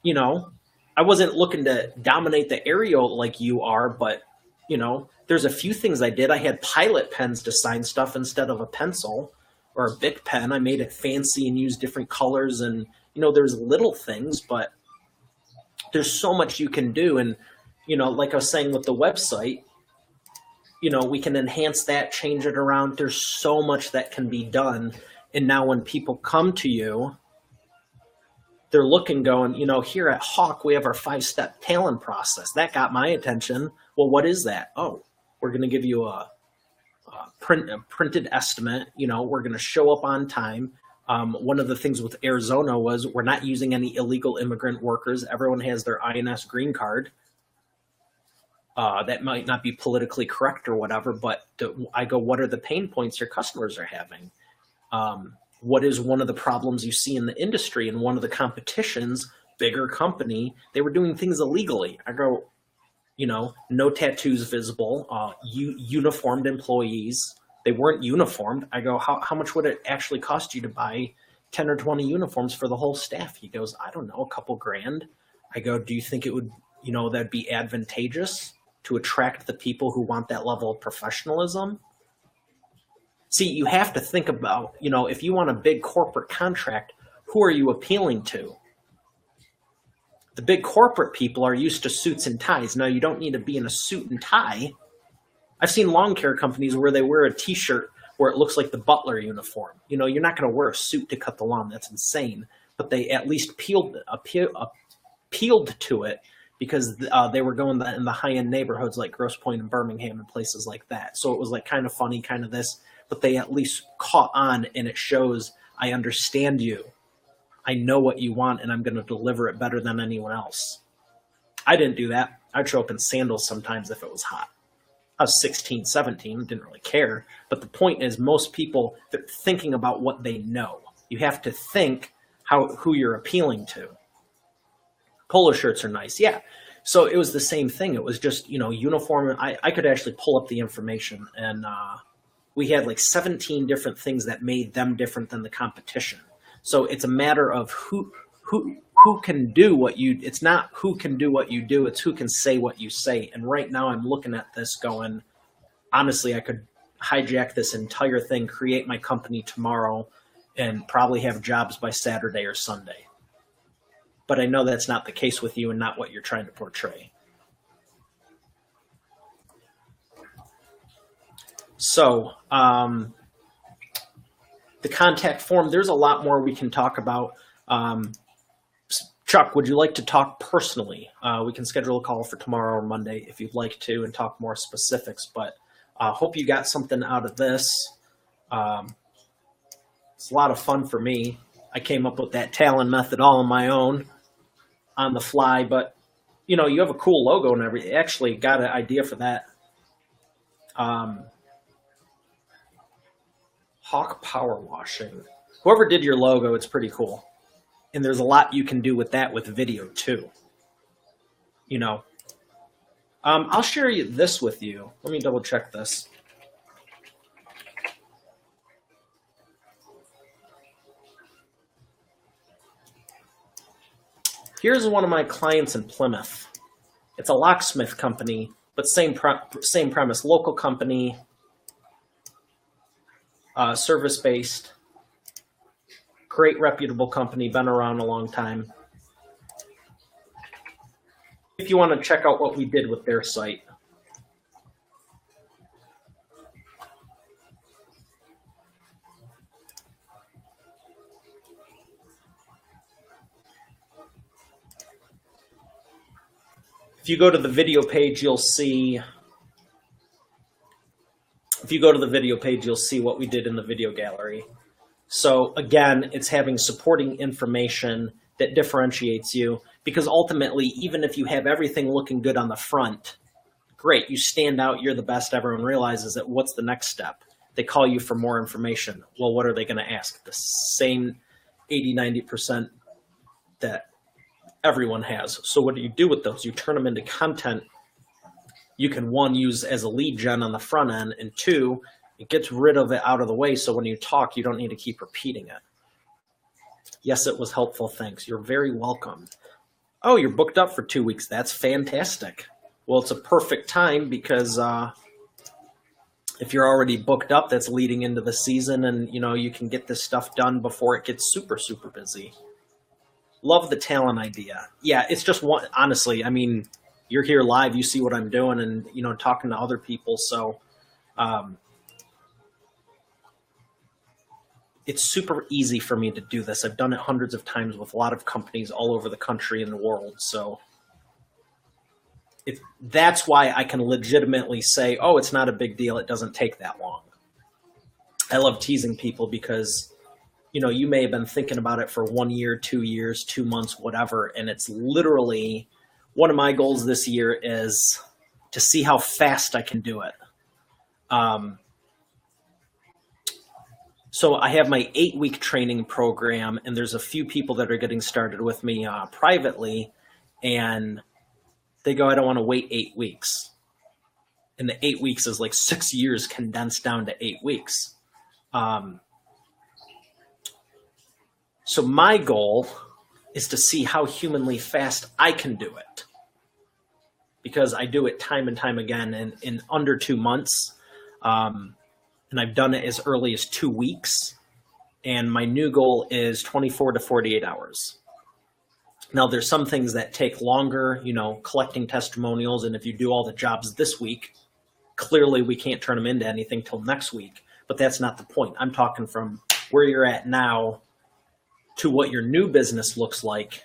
You know, I wasn't looking to dominate the area like you are, but, you know, there's a few things I did. I had pilot pens to sign stuff instead of a pencil or a Bic pen. I made it fancy and used different colors, and, you know, there's little things, but there's so much you can do. And, you know, like I was saying with the website, you know, we can enhance that, change it around. There's so much that can be done. And now when people come to you, they're looking, going, you know, here at Hawk, we have our 5-step talent process. That got my attention. Well, what is that? Oh, we're going to give you a printed estimate. You know, we're going to show up on time. One of the things with Arizona was we're not using any illegal immigrant workers. Everyone has their INS green card. That might not be politically correct or whatever, but I go, what are the pain points your customers are having? What is one of the problems you see in the industry? And one of the competitions, bigger company, they were doing things illegally. I go, you know, no tattoos visible, uniformed employees. They weren't uniformed. I go, how much would it actually cost you to buy 10 or 20 uniforms for the whole staff? He goes, I don't know, a couple grand. I go, do you think it would, you know, that'd be advantageous to attract the people who want that level of professionalism? See, you have to think about, you know, if you want a big corporate contract, who are you appealing to? The big corporate people are used to suits and ties. Now, you don't need to be in a suit and tie. I've seen lawn care companies where they wear a T-shirt where it looks like the butler uniform. You know, you're not going to wear a suit to cut the lawn. That's insane. But they at least appealed to it because they were going in the high-end neighborhoods like Grosse Pointe and Birmingham and places like that. So it was like kind of funny, kind of this. But they at least caught on, and it shows, I understand you. I know what you want, and I'm going to deliver it better than anyone else. I didn't do that. I'd show up in sandals sometimes if it was hot. I was 16, 17, didn't really care. But the point is, most people, they're thinking about what they know. You have to think who you're appealing to. Polo shirts are nice, yeah. So it was the same thing. It was just, you know, uniform. I could actually pull up the information, and we had like 17 different things that made them different than the competition. So it's a matter of who can do what you, it's not who can do what you do, it's who can say what you say. And right now I'm looking at this going, honestly, I could hijack this entire thing, create my company tomorrow, and probably have jobs by Saturday or Sunday. But I know that's not the case with you and not what you're trying to portray. So the contact form, there's a lot more we can talk about. Chuck, would you like to talk personally? We can schedule a call for tomorrow or Monday if you'd like to and talk more specifics, but hope you got something out of this. It's a lot of fun for me. I came up with that talent method all on my own on the fly, but you know, you have a cool logo and everything. Actually got an idea for that. Hawk Power Washing. Whoever did your logo, it's pretty cool. And there's a lot you can do with that with video too. You know, I'll share this with you. Let me double check this. Here's one of my clients in Plymouth. It's a locksmith company, but same premise, local company, service-based, great reputable company, been around a long time. If you want to check out what we did with their site. If you go to the video page, you'll see. If you go to the video page, you'll see what we did in the video gallery. So again, it's having supporting information that differentiates you, because ultimately, even if you have everything looking good on the front, great, you stand out, you're the best, everyone realizes that. What's the next step? They call you for more information. Well, what are they going to ask? The same 80, 90% that everyone has. So what do you do with those? You turn them into content you can, one, use as a lead gen on the front end, and two, it gets rid of it out of the way, so when you talk, you don't need to keep repeating it. Yes, it was helpful. Thanks. You're very welcome. Oh, you're booked up for 2 weeks. That's fantastic. Well, it's a perfect time because if you're already booked up, that's leading into the season, and you can get this stuff done before it gets super, super busy. Love the talent idea. Yeah, it's just one. Honestly, I mean, you're here live. You see what I'm doing, and talking to other people. So it's super easy for me to do this. I've done it hundreds of times with a lot of companies all over the country and the world. So that's why I can legitimately say, oh, it's not a big deal. It doesn't take that long. I love teasing people because, you may have been thinking about it for 1 year, 2 years, 2 months, whatever. And it's literally one of my goals this year is to see how fast I can do it. So I have my 8-week training program, and there's a few people that are getting started with me privately, and they go, I don't want to wait 8 weeks. And the 8 weeks is like 6 years condensed down to 8 weeks. So my goal is to see how humanly fast I can do it, because I do it time and time again in under 2 months. And I've done it as early as 2 weeks. And my new goal is 24 to 48 hours. Now, there's some things that take longer, collecting testimonials. And if you do all the jobs this week, clearly we can't turn them into anything till next week. But that's not the point. I'm talking from where you're at now to what your new business looks like,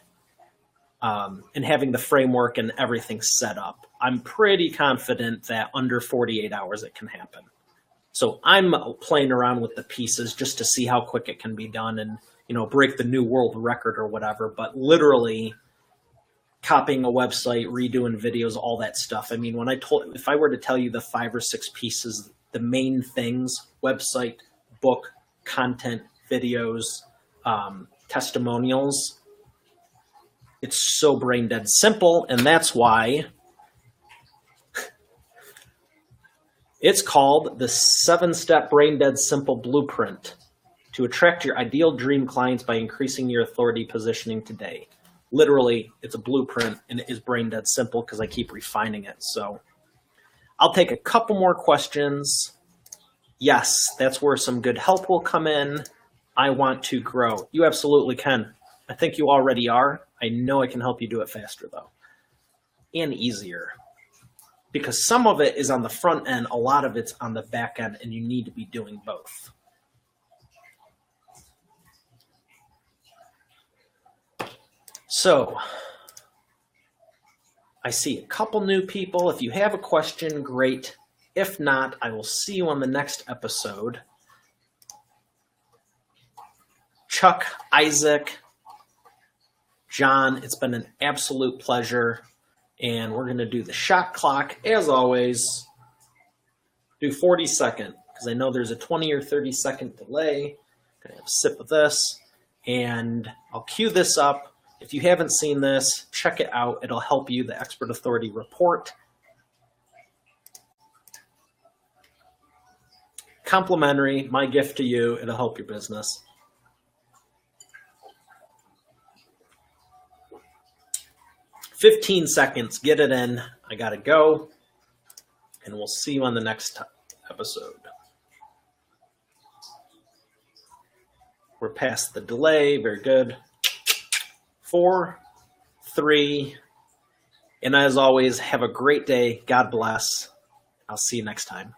and having the framework and everything set up. I'm pretty confident that under 48 hours it can happen. So I'm playing around with the pieces just to see how quick it can be done and, break the new world record or whatever. But literally copying a website, redoing videos, all that stuff. I mean, if I were to tell you the 5 or 6 pieces, the main things, website, book, content, videos, testimonials, it's so brain dead simple. And that's why it's called the 7-step brain dead simple blueprint to attract your ideal dream clients by increasing your authority positioning today. Literally, it's a blueprint, and it is brain dead simple because I keep refining it. So I'll take a couple more questions. Yes, that's where some good help will come in. I want to grow. You absolutely can. I think you already are. I know I can help you do it faster, though, and easier. Because some of it is on the front end, a lot of it's on the back end, and you need to be doing both. So I see a couple new people. If you have a question, great. If not, I will see you on the next episode. Chuck, Isaac, John, it's been an absolute pleasure. And we're going to do the shot clock, as always. Do 40 seconds, because I know there's a 20 or 30 second delay. Going to have a sip of this, and I'll cue this up. If you haven't seen this, check it out. It'll help you, the Expert Authority Report. Complimentary, my gift to you. It'll help your business. "15 seconds, get it in. I got to go, and we'll see you on the next episode." We're past the delay. Very good. 4, 3, and as always, have a great day. God bless. I'll see you next time.